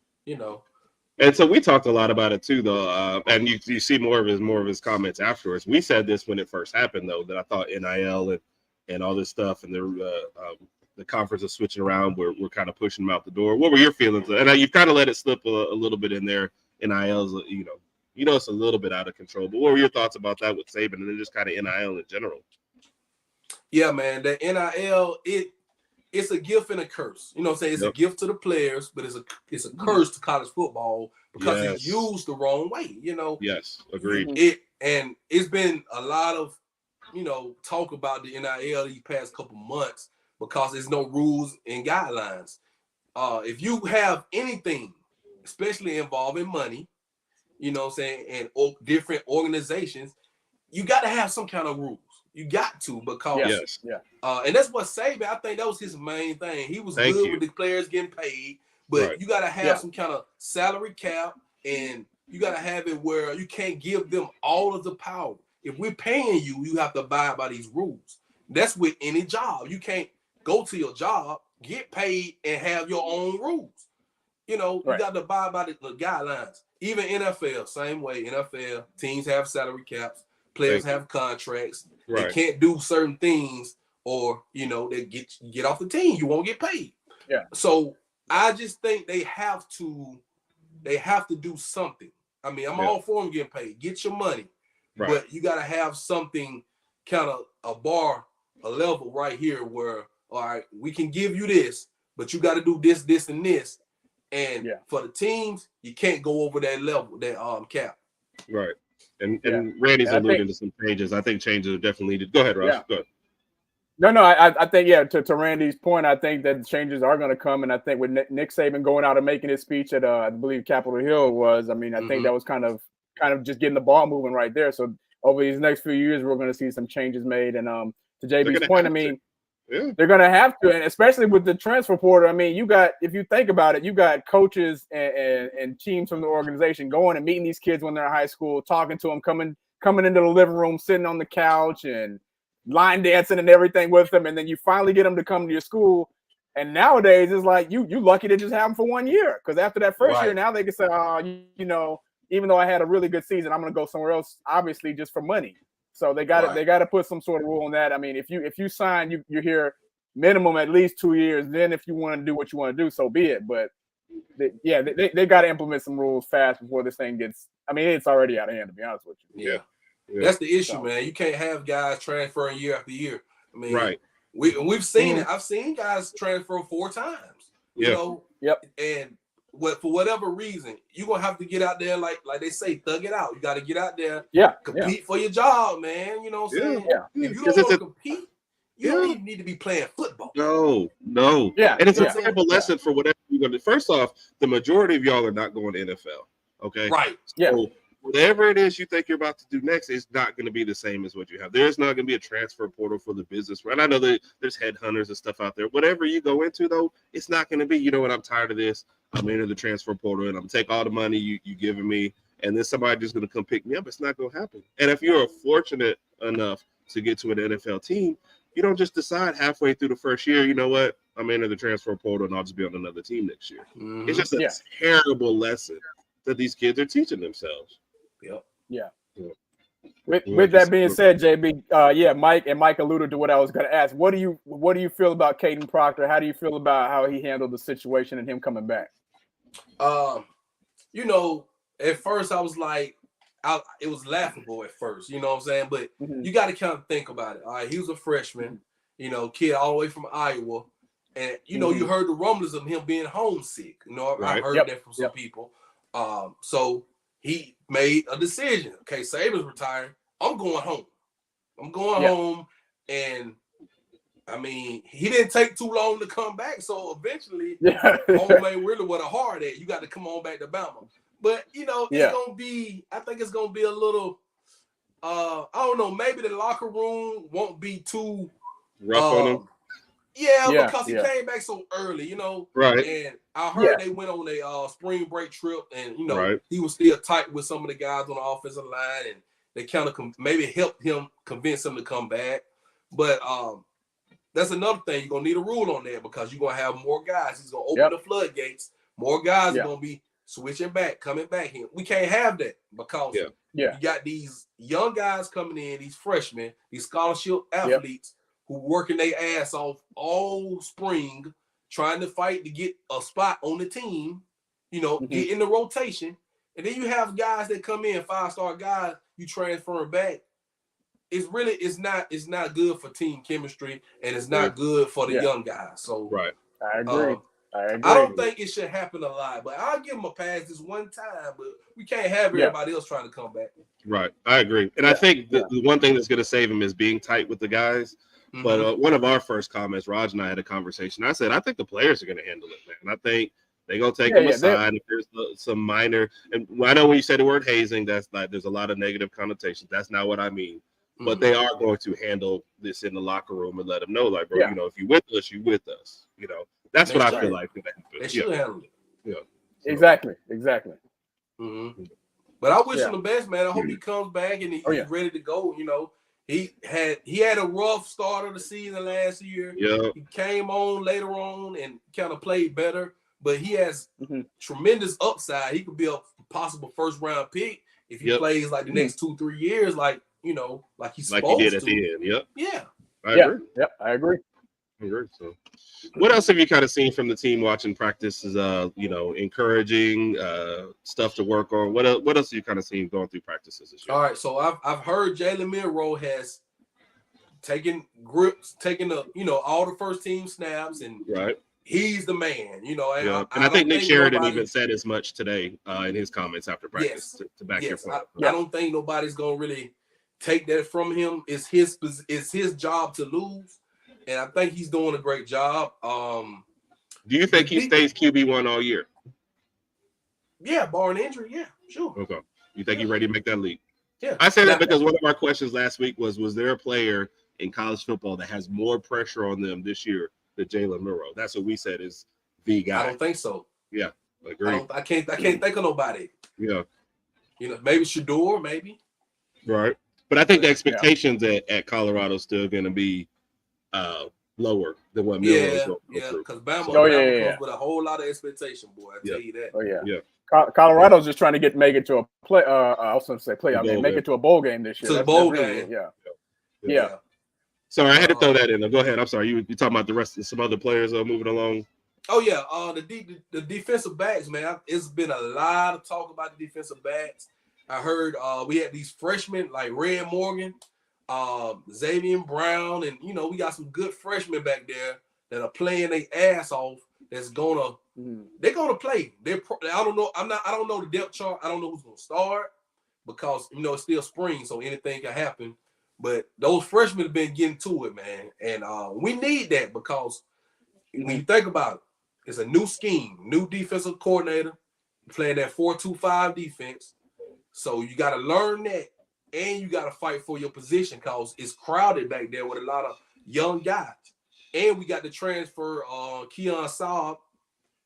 And so we talked a lot about it too, though. And you see more of his comments afterwards. We said this when it first happened, though, that I thought NIL and all this stuff and the conference is switching around. We're kind of pushing them out the door. What were your feelings? And you've kind of let it slip a little bit in there. NIL's, it's a little bit out of control. But what were your thoughts about that with Saban and then just kind of NIL in general? Yeah, man, the NIL, it's a gift and a curse. You know what I'm saying? It's a gift to the players, but it's a curse to college football because it's used the wrong way. Yes, agreed. It's been a lot of talk about the NIL these past couple months because there's no rules and guidelines. If you have anything, especially involving money, and different organizations, you got to have some kind of rules. You got to, because and that's what Saban, I think that was his main thing. He was good with the players getting paid, but you got to have some kind of salary cap, and you got to have it where you can't give them all of the power. If we're paying you, you have to abide by these rules. That's with any job. You can't go to your job, get paid, and have your own rules. You know, Right. you got to abide by the guidelines. Even NFL, same way. NFL teams have salary caps, players have contracts. Right. They can't do certain things, or you know, they get off the team. You won't get paid. Yeah. So I just think they have to do something. I mean, I'm all for them getting paid. Get your money, Right. but you got to have something, kind of a bar, a level right here where, all right, we can give you this, but you got to do this, this, and this. And for the teams, you can't go over that level, that cap. Right. And Randy's alluding to some changes. I think changes are definitely needed. Go ahead, Raj. Go ahead. No, I think, to Randy's point, I think that changes are going to come. And I think with Nick Saban going out and making his speech at, I believe, Capitol Hill was, I mean, I think that was kind of just getting the ball moving right there. So over these next few years, we're going to see some changes made. And to JB's point, I mean, they're going to have to, and especially with the transfer portal. I mean, if you think about it, you got coaches and teams from the organization going and meeting these kids when they're in high school, talking to them, coming into the living room, sitting on the couch and line dancing and everything with them. And then you finally get them to come to your school. And nowadays it's like, you lucky to just have them for 1 year. Because after that first year, now they can say, you know, even though I had a really good season, I'm going to go somewhere else, obviously just for money. So they got to put some sort of rule on that. I mean, if you sign, you're here minimum at least 2 years. Then if you want to do what you want to do, so be it. But they got to implement some rules fast before this thing gets. I mean, it's already out of hand, to be honest with you. Yeah. That's the issue, man. You can't have guys transferring year after year. I mean, we've seen it. I've seen guys transfer 4 times. You know. And for whatever reason, you're gonna have to get out there, like they say, thug it out. You got to get out there, compete for your job, man. You know what I'm saying? If you don't want to compete, you don't even need to be playing football. No. And it's a terrible lesson for whatever you're going to. First off, the majority of y'all are not going to NFL. Okay. Right. So whatever it is you think you're about to do next is not going to be the same as what you have. There's not going to be a transfer portal for the business. And I know that there's headhunters and stuff out there. Whatever you go into, though, it's not going to be, you know what, I'm tired of this. I'm into the transfer portal and I'm take all the money you giving me, and then somebody just going to come pick me up. It's not going to happen. And if you're fortunate enough to get to an NFL team, you don't just decide halfway through the first year, you know what, I'm into the transfer portal and I'll just be on another team next year. It's just a terrible lesson that these kids are teaching themselves. With that being said, JB, Mike alluded to what I was going to ask. What do you feel about Caden Proctor? How do you feel about how he handled the situation and him coming back? You know, at first I was like, it was laughable at first, you know what I'm saying? But you got to kind of think about it. All right, he was a freshman, you know, kid all the way from Iowa. And, you know, you heard the rumblings of him being homesick. You know, I heard that from some people. So he made a decision. Okay, Saban's retiring. I'm going home. Home. And, I mean, he didn't take too long to come back. So eventually, home ain't really what a hard at. You got to come on back to Bama. But, you know, it's going to be, I think it's going to be a little, I don't know, maybe the locker room won't be too rough on him. Because he came back so early, you know. Right. And I heard they went on a spring break trip, and, you know, he was still tight with some of the guys on the offensive line, and they kind of maybe helped him convince him to come back. But that's another thing. You're going to need a rule on that because you're going to have more guys. He's going to open the floodgates. More guys are going to be switching back, coming back here. We can't have that because you got these young guys coming in, these freshmen, these scholarship athletes who working their ass off all spring, trying to fight to get a spot on the team, you know, get in the rotation. And then you have guys that come in, 5-star guys, you transfer back. It's not good for team chemistry, and it's not good for the young guys. So I agree. I don't think it should happen a lot, but I'll give him a pass this one time. But we can't have everybody else trying to come back. Right, I agree, and I think the one thing that's going to save him is being tight with the guys. But one of our first comments, Raj and I had a conversation. I said, I think the players are going to handle it, man. I think they're going to take him aside. If there's some minor, and I know when you say the word hazing, that's like there's a lot of negative connotations. That's not what I mean. But they are going to handle this in the locker room and let them know, like, bro, you know, if you with us, you with us. You know, that's what I feel like going to happen. They should handle it. So. Exactly. But I wish him the best, man. I hope he comes back and he's ready to go. You know, he had a rough start of the season last year. He came on later on and kind of played better. but he has tremendous upside. He could be a possible first-round pick if he plays like the next 2-3 years, like he's like supposed he did at to. the end. Yep. Yeah. I agree. Yep. I agree. So, what else have you kind of seen from the team watching practices? Encouraging stuff to work on. What else have you kind of seen going through practices this year? All right, so I've heard Jalen Milroe has taken all the first team snaps, and he's the man. And I think Nick Sheridan even said as much today in his comments after practice to back your point. I don't think nobody's gonna really take that from him. It's his job to lose. And I think he's doing a great job. Do you think he stays QB1 all year? Yeah, barring injury, yeah, sure. Okay. You think he's ready to make that leap? Yeah. I say that because one of our questions last week was there a player in college football that has more pressure on them this year than Jalen Milroe? That's what we said is the guy. I don't think so. Yeah, agree. I can't think of nobody. Yeah. Maybe Shador, maybe. Right. But I think the expectations at Colorado still going to be lower than what Milroe is going to go because Bama comes with a whole lot of expectation, boy. I tell you that. Oh yeah. Colorado's just trying to make it to a play. I was going to say play. Make it to a bowl game this year. To the bowl game. Yeah. Sorry, I had to throw that in. Go ahead. I'm sorry. You talking about the rest of some other players moving along? Oh yeah. The defensive backs, man. It's been a lot of talk about the defensive backs. I heard we had these freshmen like Red Morgan, Xavier Brown, and we got some good freshmen back there that are playing their ass off. They're gonna play. I don't know. I don't know the depth chart. I don't know who's gonna start because it's still spring, so anything can happen. But those freshmen have been getting to it, man, and we need that because when you think about it, it's a new scheme, new defensive coordinator playing that 4-2-5 defense. So you got to learn that. And you got to fight for your position because it's crowded back there with a lot of young guys. And we got the transfer Keon Saab,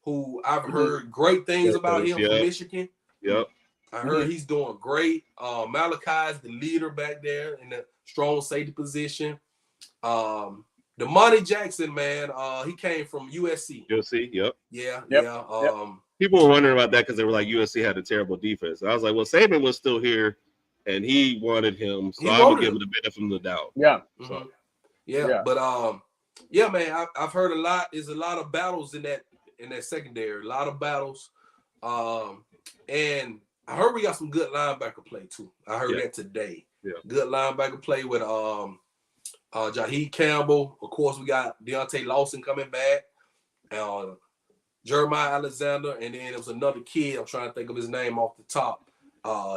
who I've heard great things about him from Michigan. Yep. I heard he's doing great. Malachi is the leader back there in the strong safety position. Damani Jackson, man, he came from USC. USC, yep. Yeah. People were wondering about that because they were like USC had a terrible defense. I was like, well, Saban was still here. And he wanted him, so I would give him the benefit of the doubt. Yeah. So. But man, I've heard a lot. There's a lot of battles in that secondary. A lot of battles, and I heard we got some good linebacker play too. I heard that today. Yeah. Good linebacker play with Jaheed Campbell. Of course, we got Deontay Lawson coming back. Jeremiah Alexander, and then there was another kid. I'm trying to think of his name off the top.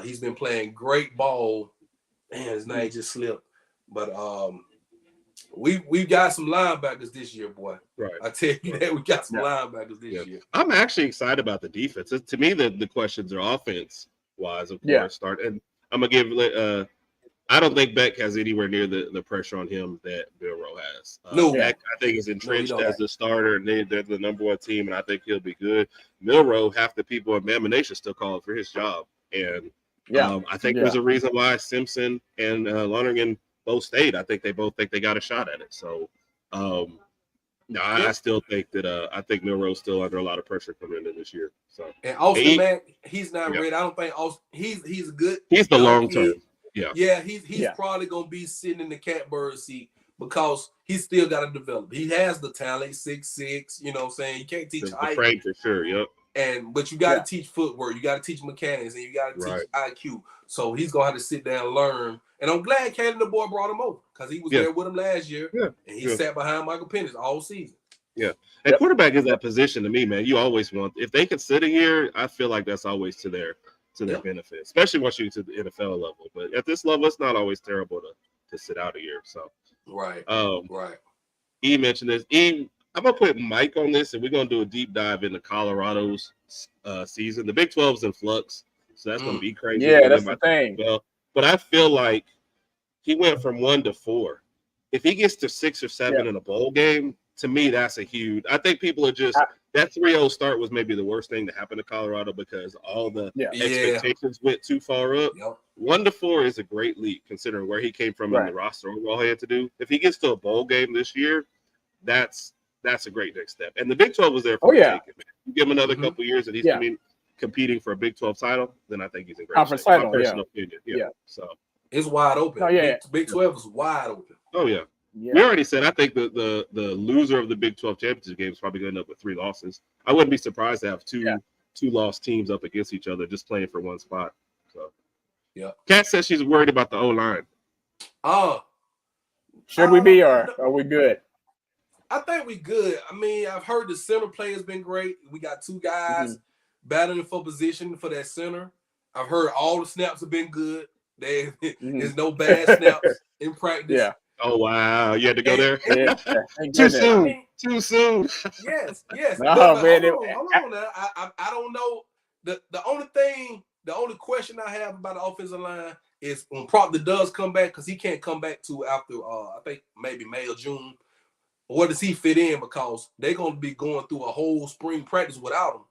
He's been playing great ball. Man, his name just slipped. But we got some linebackers this year, boy. Right. I tell you that we got some linebackers this year. I'm actually excited about the defense. To me, the questions are offense wise, of course. Start and I'm gonna give. I don't think Beck has anywhere near the pressure on him that Milroe has. Beck, I think, is entrenched as the starter, and they're the number one team, and I think he'll be good. Milroe, half the people in Bama Nation still calling for his job. And I think there's a reason why Simpson and Lonergan both stayed. I think they both think they got a shot at it. So, I still think that I think Milroe's still under a lot of pressure coming into this year. So, and Austin Mack, he's not ready. I don't think Austin. He's good. He's the long term. He's probably gonna be sitting in the catbird seat because he's still got to develop. He has the talent, 6'6". You know what I'm saying? You can't teach height. Frame for sure. Yep. But you got to teach footwork, you got to teach mechanics, and you got to teach IQ. So he's gonna have to sit down and learn. And I'm glad Caden the boy brought him over because he was there with him last year, and he sat behind Michael Penix all season. Yeah, and quarterback is that position to me, man. You always want if they can sit a year, I feel like that's always to their benefit, especially once you get to the NFL level. But at this level, it's not always terrible to sit out a year. So right. E mentioned this. I'm gonna put Mike on this, and we're gonna do a deep dive into Colorado's season. The Big 12's in flux, so that's gonna be crazy. Yeah, that's the thing. Well, but I feel like he went from 1 to 4. If he gets to 6 or 7 in a bowl game, to me, that's a huge. I think people are just that 3-0 start was maybe the worst thing to happen to Colorado because all the expectations went too far up. 1 to 4 is a great leap considering where he came from in the roster overall he had to do. If he gets to a bowl game this year, that's that's a great next step. And the Big 12 was there for the taking. You give him another couple years and he's competing for a Big 12 title, then I think he's in great conference shape. title. My personal opinion. Yeah. So it's wide open. Big 12 is wide open. Oh yeah. We already said I think the loser of the Big 12 championship game is probably going to end up with 3 losses. I wouldn't be surprised to have two lost teams up against each other just playing for one spot. So Kat says she's worried about the O-line. Should we be or are we good? I think we good. I mean, I've heard the center play has been great. We got 2 guys battling for position for that center. I've heard all the snaps have been good. There's no bad snaps in practice. Yeah. Oh wow, you had to go there. Too soon. I mean, Too soon. Yes. No, man. Hold on now. I don't know. The only question I have about the offensive line is when Proctor does come back, because he can't come back to after I think maybe May or June. Where does he fit in? Because they're going to be going through a whole spring practice without him.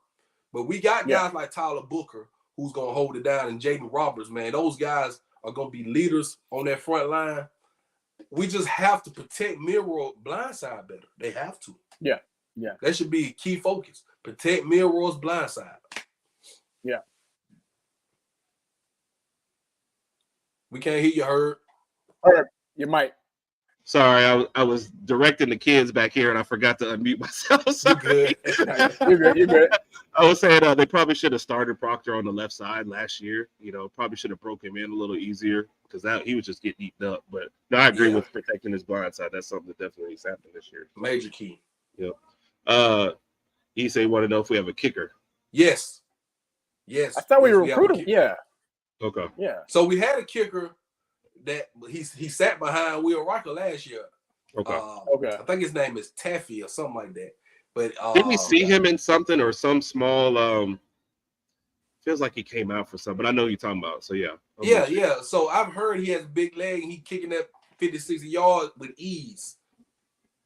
But we got guys like Tyler Booker who's going to hold it down, and Jaden Roberts, man. Those guys are going to be leaders on that front line. We just have to protect Milroe blindside better. They have to. Yeah. That should be a key focus. Protect Milroe's blindside. Yeah. We can't hear you, Herb. Herb, you might. Sorry, I was directing the kids back here and I forgot to unmute myself. Sorry. You're good. I was saying they probably should have started Proctor on the left side last year. Probably should have broke him in a little easier because he was just getting eaten up. But no, I agree with protecting his blind side. That's something that definitely needs to happen this year. Major key. Yep. He said, want to know if we have a kicker. Yes. I thought we recruited. Yeah. Okay. Yeah. So we had a kicker that he sat behind Will Riker last year. Okay. I think his name is Taffy or something like that. But didn't we see him in something or some small feels like he came out for something, but I know you're talking about. So yeah. So I've heard he has a big leg and he kicking that 50, 60 yards with ease.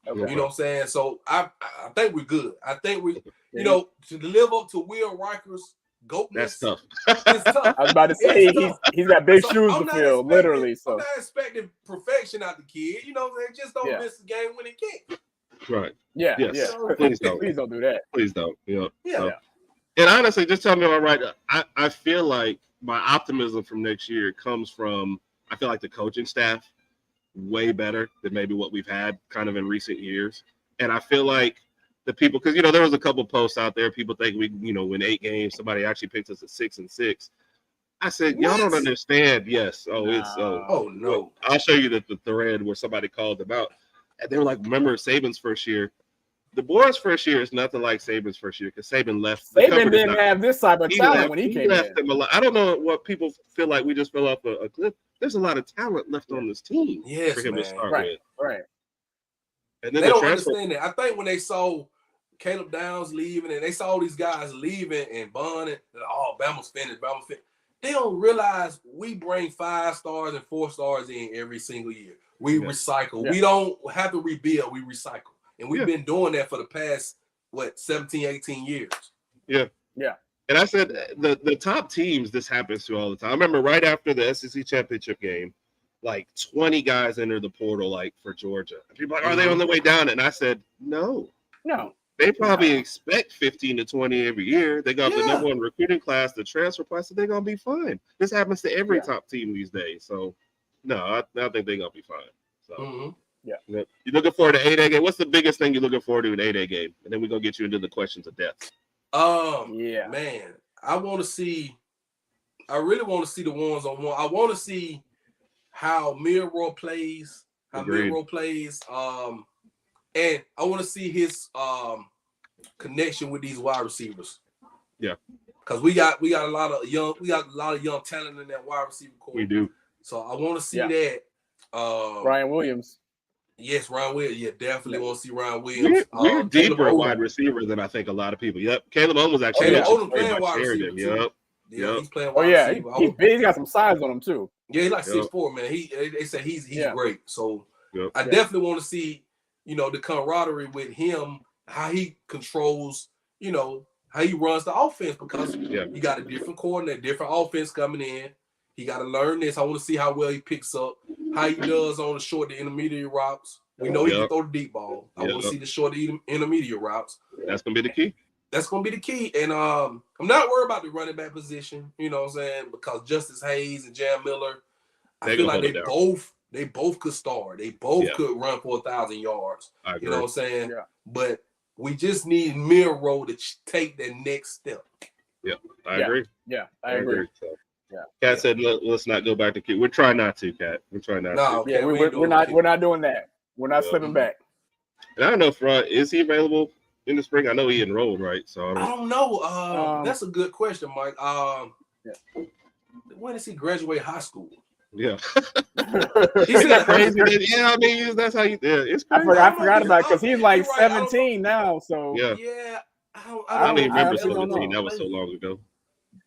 Okay. You know what I'm saying? So I think we're good. I think we to live up to Will Riker's goatness. That's tough. It's tough. I was about to say he's got big shoes to fill, literally. So I'm not expecting perfection out the kid. You know, they just don't miss the game when he kick. Right. Yeah. Yes. Yeah. Please don't. Please don't do that. Please don't. Yeah. And honestly, just tell me all right. I feel like my optimism from next year comes from I feel like the coaching staff way better than maybe what we've had kind of in recent years. And I feel like the people, because there was a couple posts out there, people think we, win 8 games. Somebody actually picked us at 6-6. I said, y'all don't understand. Yes. Oh no. I'll show you the thread where somebody called them out. And they were like, remember Saban's first year? The boys' first year is nothing like Saban's first year because Saban left. Saban didn't have this type of talent when he came in. I don't know what people feel like we just fell off a cliff. There's a lot of talent left on this team for him to start with. Right. And then they don't understand that. I think when they saw Caleb Downs leaving and they saw all these guys leaving and Bond and Bama's finished. They don't realize we bring 5 stars and 4 stars in every single year. We recycle. Yeah. We don't have to rebuild. We recycle. And we've been doing that for the past, 17, 18 years. Yeah. Yeah. And I said the top teams, this happens to all the time. I remember right after the SEC championship game, like 20 guys entered the portal, like for Georgia. People are like, are they on their way down? And I said, no. They probably expect 15 to 20 every year. They got the number 1 recruiting class, the transfer price, so they're going to be fine. This happens to every top team these days. So, no, I think they're going to be fine. So, yeah. You're looking forward to 8A game? What's the biggest thing you're looking forward to in 8A game? And then we're going to get you into the questions of death. Man, I really want to see the ones-on-one. I want to see how Milroe plays, and I want to see his connection with these wide receivers. Yeah, because we got a lot of young talent in that wide receiver corps. We do. So I want to see that. Ryan Williams. Yes, Ryan Williams. Yeah, definitely want to see Ryan Williams. We're deeper wide receiver than I think a lot of people. Yep, Caleb Odom was actually playing wide receiver. Yep. He's playing wide receiver. He's big. He's got some size on him too. Yeah, he's like 6'4", man. They say he's great. So I definitely want to see, the camaraderie with him, how he controls, how he runs the offense because you got a different coordinator, different offense coming in. He got to learn this. I want to see how well he picks up, how he does on the short to intermediate routes. We know he can throw the deep ball. I want to see the short to intermediate routes. That's gonna be the key. That's gonna be the key. And I'm not worried about the running back position. You know what I'm saying? Because Justice Hayes and Jam Miller, I feel like they both could start. They both could run for 1,000 yards. You know what I'm saying? Yeah. But we just need Milroe to take that next step. Yeah, I agree. Yeah, I agree. So, Kat said, let's not go back to Q. We're trying not to, Kat. We're trying not to. Yeah, we're not doing that. We're not slipping back. And I don't know if is he available in the spring? I know he enrolled, right? So I don't know. That's a good question, Mike. When does he graduate high school? Yeah. Isn't that crazy? Yeah, I mean, that's how you. Yeah, it's crazy. I forgot about it because he's like 17 now. So yeah. I don't even remember 17. That was so long ago.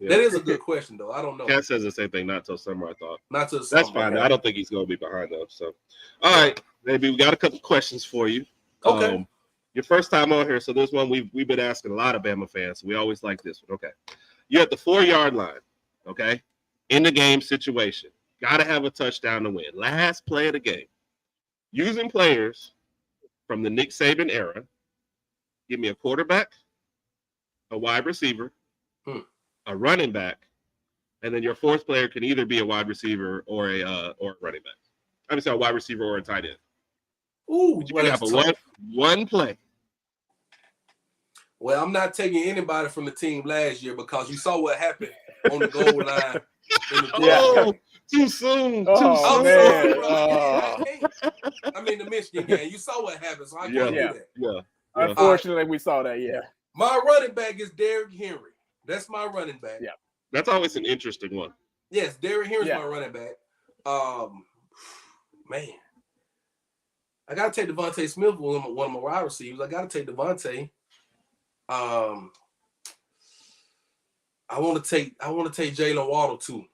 Yeah. That is a good question, though. I don't know. Kat says the same thing. Not till summer, I thought. Not till summer. That's fine. I don't think he's going to be behind though. So, all right, maybe we got a couple questions for you. Okay. Your first time on here, so this one we've been asking a lot of Bama fans. We always like this one. Okay, you're at the 4-yard line. Okay, in the game situation, got to have a touchdown to win. Last play of the game, using players from the Nick Saban era. Give me a quarterback, a wide receiver, a running back, and then your fourth player can either be a wide receiver or a running back. I'm sorry, a wide receiver or a tight end. Ooh, you have one play. Well, I'm not taking anybody from the team last year because you saw what happened on the goal line. Too soon. I mean, the Michigan game. You saw what happened, so I can't do that. Yeah. Unfortunately, we saw that. Yeah. My running back is Derrick Henry. That's my running back. Yeah. That's always an interesting one. Yes, Derrick Henry's my running back. Man, I gotta take Devontae Smith with one of my wide receivers. I gotta take Devontae. I want to take Jalen Waddle too.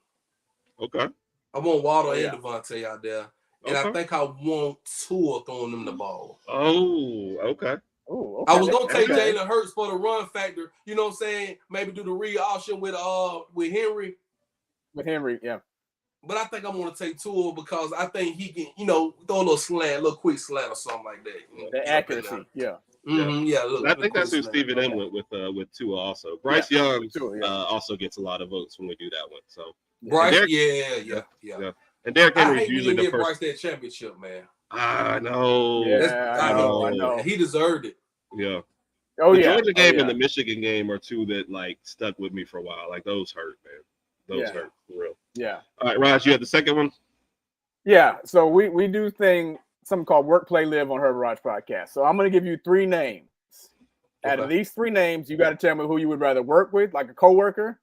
Okay. I want Waddle and Devontae out there, and I think I want Tua throwing them the ball. Oh, okay. Ooh, okay. I was gonna take Jalen Hurts for the run factor. You know what I'm saying? Maybe do the read option with Henry. With Henry, yeah. But I think I'm gonna take Tua because I think he can, throw a little slant, a little quick slant or something like that. The accuracy, yeah. Mm-hmm, I think that's who Stephen M went with Tua also. Bryce Young also gets a lot of votes when we do that one. So Bryce, yeah. And Derrick Henry is usually the first. Bryce that championship, man. I know. Yeah, I know. He deserved it. Yeah. Oh, the Georgia game and the Michigan game are two that stuck with me for a while. Like those hurt, man. Those hurt for real. Yeah. All right, Raj, you had the second one? Yeah. So we do something called Work, Play, Live on Herbert Raj podcast. So I'm going to give you 3 names. Out of these 3 names, you got to tell me who you would rather work with, like a coworker,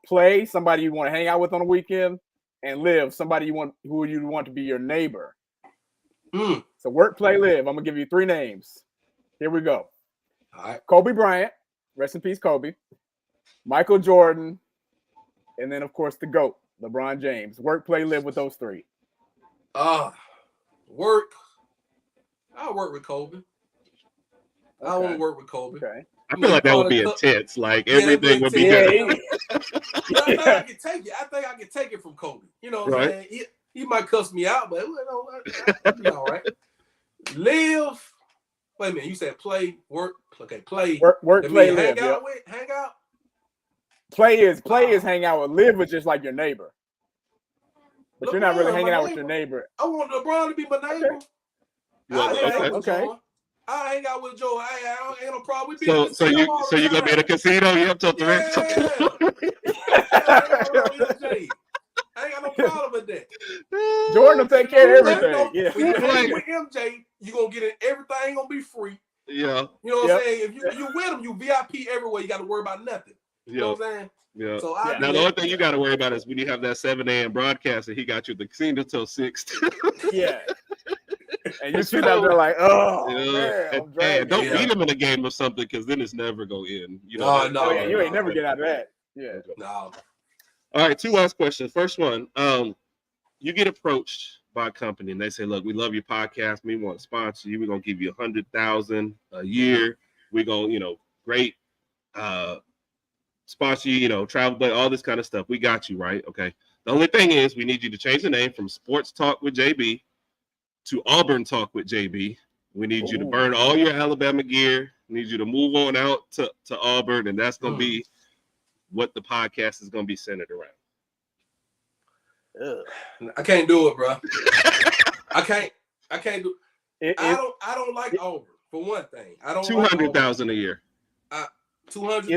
play, somebody you want to hang out with on the weekend, and live, somebody who you want to be your neighbor. So work, play, live. I'm going to give you 3 names. Here we go. All right. Kobe Bryant, rest in peace, Kobe. Michael Jordan, and then, of course, the GOAT, LeBron James. Work, play, live with those 3. Work. I'll work with Kobe. I want to work with Kobe. Okay. I feel like that would be intense. Like everything would be good. I think I can take it. I think I can take it from Kobe. You know what I'm saying? He might cuss me out, but I'll be all right. Live. Wait a minute. You said play, work. Okay, play. Work, play, live. Hang out. Play is hang out with. Live is just like your neighbor. But you're not really hanging out with your neighbor. I want LeBron to be my neighbor. Okay. I hang out with Joe. I ain't no problem with so you gonna be at a casino? You have to I ain't got no problem with that. Jordan will take care of everything. When you hang with MJ, you gonna get it. Everything gonna be free. Yeah. You know what I'm saying? If you with him, you VIP everywhere. You got to worry about nothing. You know what I'm saying? Yeah. So now the only thing you got to worry about is when you have that 7 a.m. broadcast and he got you at the casino till 6. Yeah. And you sit out there like, oh, man, don't beat him in a game or something because then it's never gonna end. You ain't never get out of that. Yeah. No. All right, 2 last questions. First one, you get approached by a company and they say, look, we love your podcast. We want to sponsor you. We're gonna give you $100,000 a year. We're gonna, great sponsor you, travel, but all this kind of stuff. We got you, right? Okay. The only thing is, we need you to change the name from Sports Talk with JB to Auburn Talk with JB. We need you to burn all your Alabama gear. We need you to move on out to Auburn, and that's going to be what the podcast is going to be centered around. I can't do it, bro. I can't do it. I don't like Auburn, for one thing. I don't 200,000 a year. 200.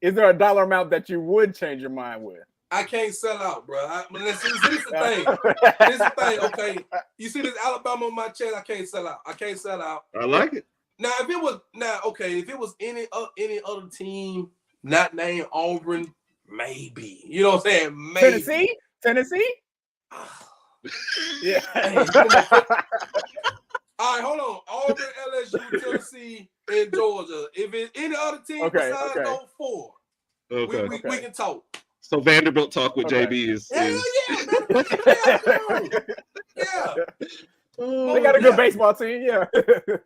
Is there a dollar amount that you would change your mind with? I can't sell out, bro. This is the thing. This is the thing. Okay, you see this Alabama on my chest. I can't sell out. I can't sell out. I like it. Now, if it was any other team not named Auburn, maybe. You know what I'm saying? Maybe. Tennessee. Yeah. All right, hold on. Auburn, LSU, Tennessee, and Georgia. If it's any other team besides those four, we can talk. So Vanderbilt Talk with JB is. Yeah. They got a good baseball team. Yeah.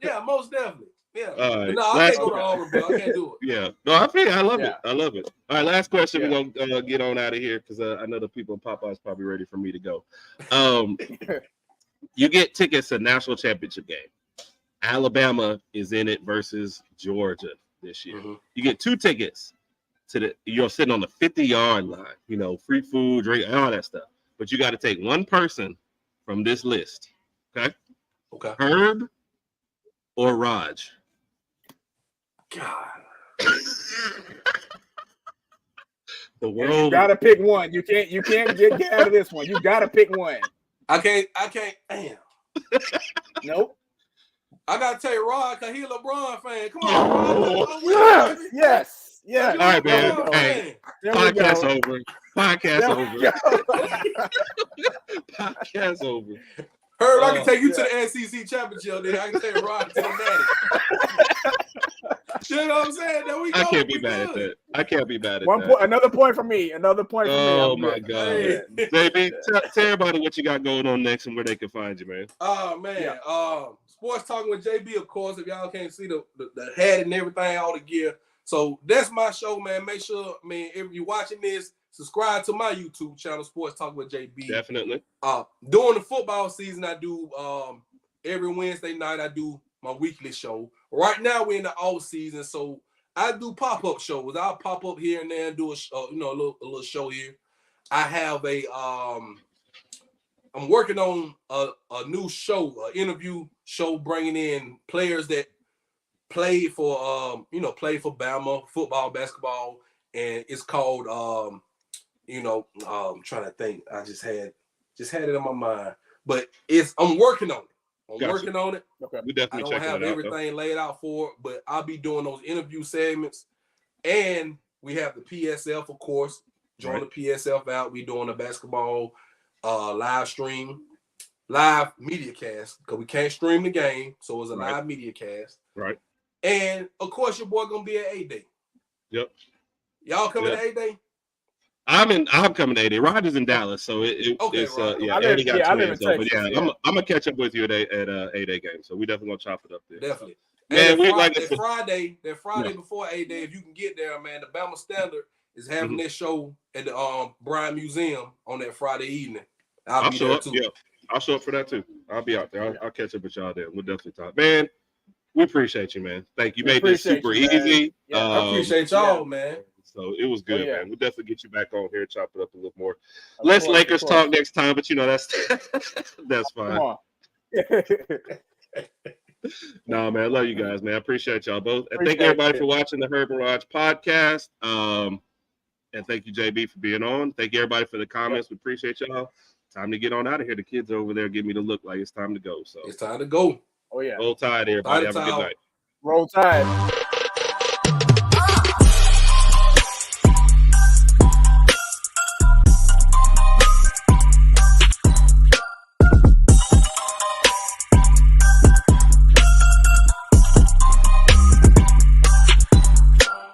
Yeah, most definitely. Yeah. Right. No, I can't go to Auburn, bro. I can't do it. Yeah. No, I love it. I love it. All right, last question. We're gonna get on out of here because I know the people in Popeye's probably ready for me to go. You get tickets to national championship game. Alabama is in it versus Georgia this year. You get 2 tickets you're sitting on the 50-yard line. You know, free food, drink, all that stuff. But you got to take one person from this list. Okay. Herb or Raj? God. The world. You gotta pick one. You can't get out of this one. You gotta pick one. I can't. Damn. Nope. I gotta tell you, Rod, because he's a LeBron fan. Come on, Rod. Yes. All right, man. Hey, podcast over. Podcast over. Herb, I can take you to the SEC championship. Then I can take Rod to the Natty. You know what I'm saying? I can't be mad at that. I can't be mad at that. Another point for me. Oh my God, hey. Baby, tell everybody what you got going on next and where they can find you, man. Oh man, Sports Talking with JB, of course. If y'all can't see the hat and everything, all the gear. So that's my show, man. Make sure, man, if you're watching this, subscribe to my YouTube channel, Sports Talking with JB. Definitely. During the football season, I do every Wednesday night. I do my weekly show. Right now we're in the off season, so I do pop-up shows. I'll pop up here and there and do a little show here. I have I'm working on a new show, an interview show, bringing in players that played for Bama football, basketball, and it's called I'm trying to think. I just had it in my mind, but I'm working on it. Working on it. Okay. We definitely I don't have everything laid out for it, but I'll be doing those interview segments. And we have the PSF, of course. Join the PSF out. We doing a basketball live stream, live media cast, because we can't stream the game, so it's a live media cast. Right. And of course, your boy gonna be at A-Day. Yep. Y'all coming to A-Day? I'm coming to A-Day. Roger's in Dallas, so it's A-Day got 2 days over. I'm gonna catch up with you at A-Day game. So we definitely gonna chop it up there. Definitely. And that Friday before A-Day, if you can get there, man, the Bama Standard is having their show at the Bryant Museum on that Friday evening. I'll be there too. Yeah, I'll show up for that too. I'll be out there. I'll catch up with y'all there. We'll definitely talk, man. We appreciate you, man. Thank you. You made this super easy. Yeah, I appreciate y'all, man. So it was good, man. We'll definitely get you back on here, chop it up a little more. Less Lakers talk next time, but that's fine. No, man, I love you guys, man. I appreciate y'all both. And thank everybody for watching the Herb and Raj podcast. And thank you, JB, for being on. Thank you, everybody, for the comments. We appreciate y'all. Time to get on out of here. The kids are over there give me the look like it's time to go. So it's time to go. Oh yeah. Roll Tide, everybody. Have a good night. Roll Tide.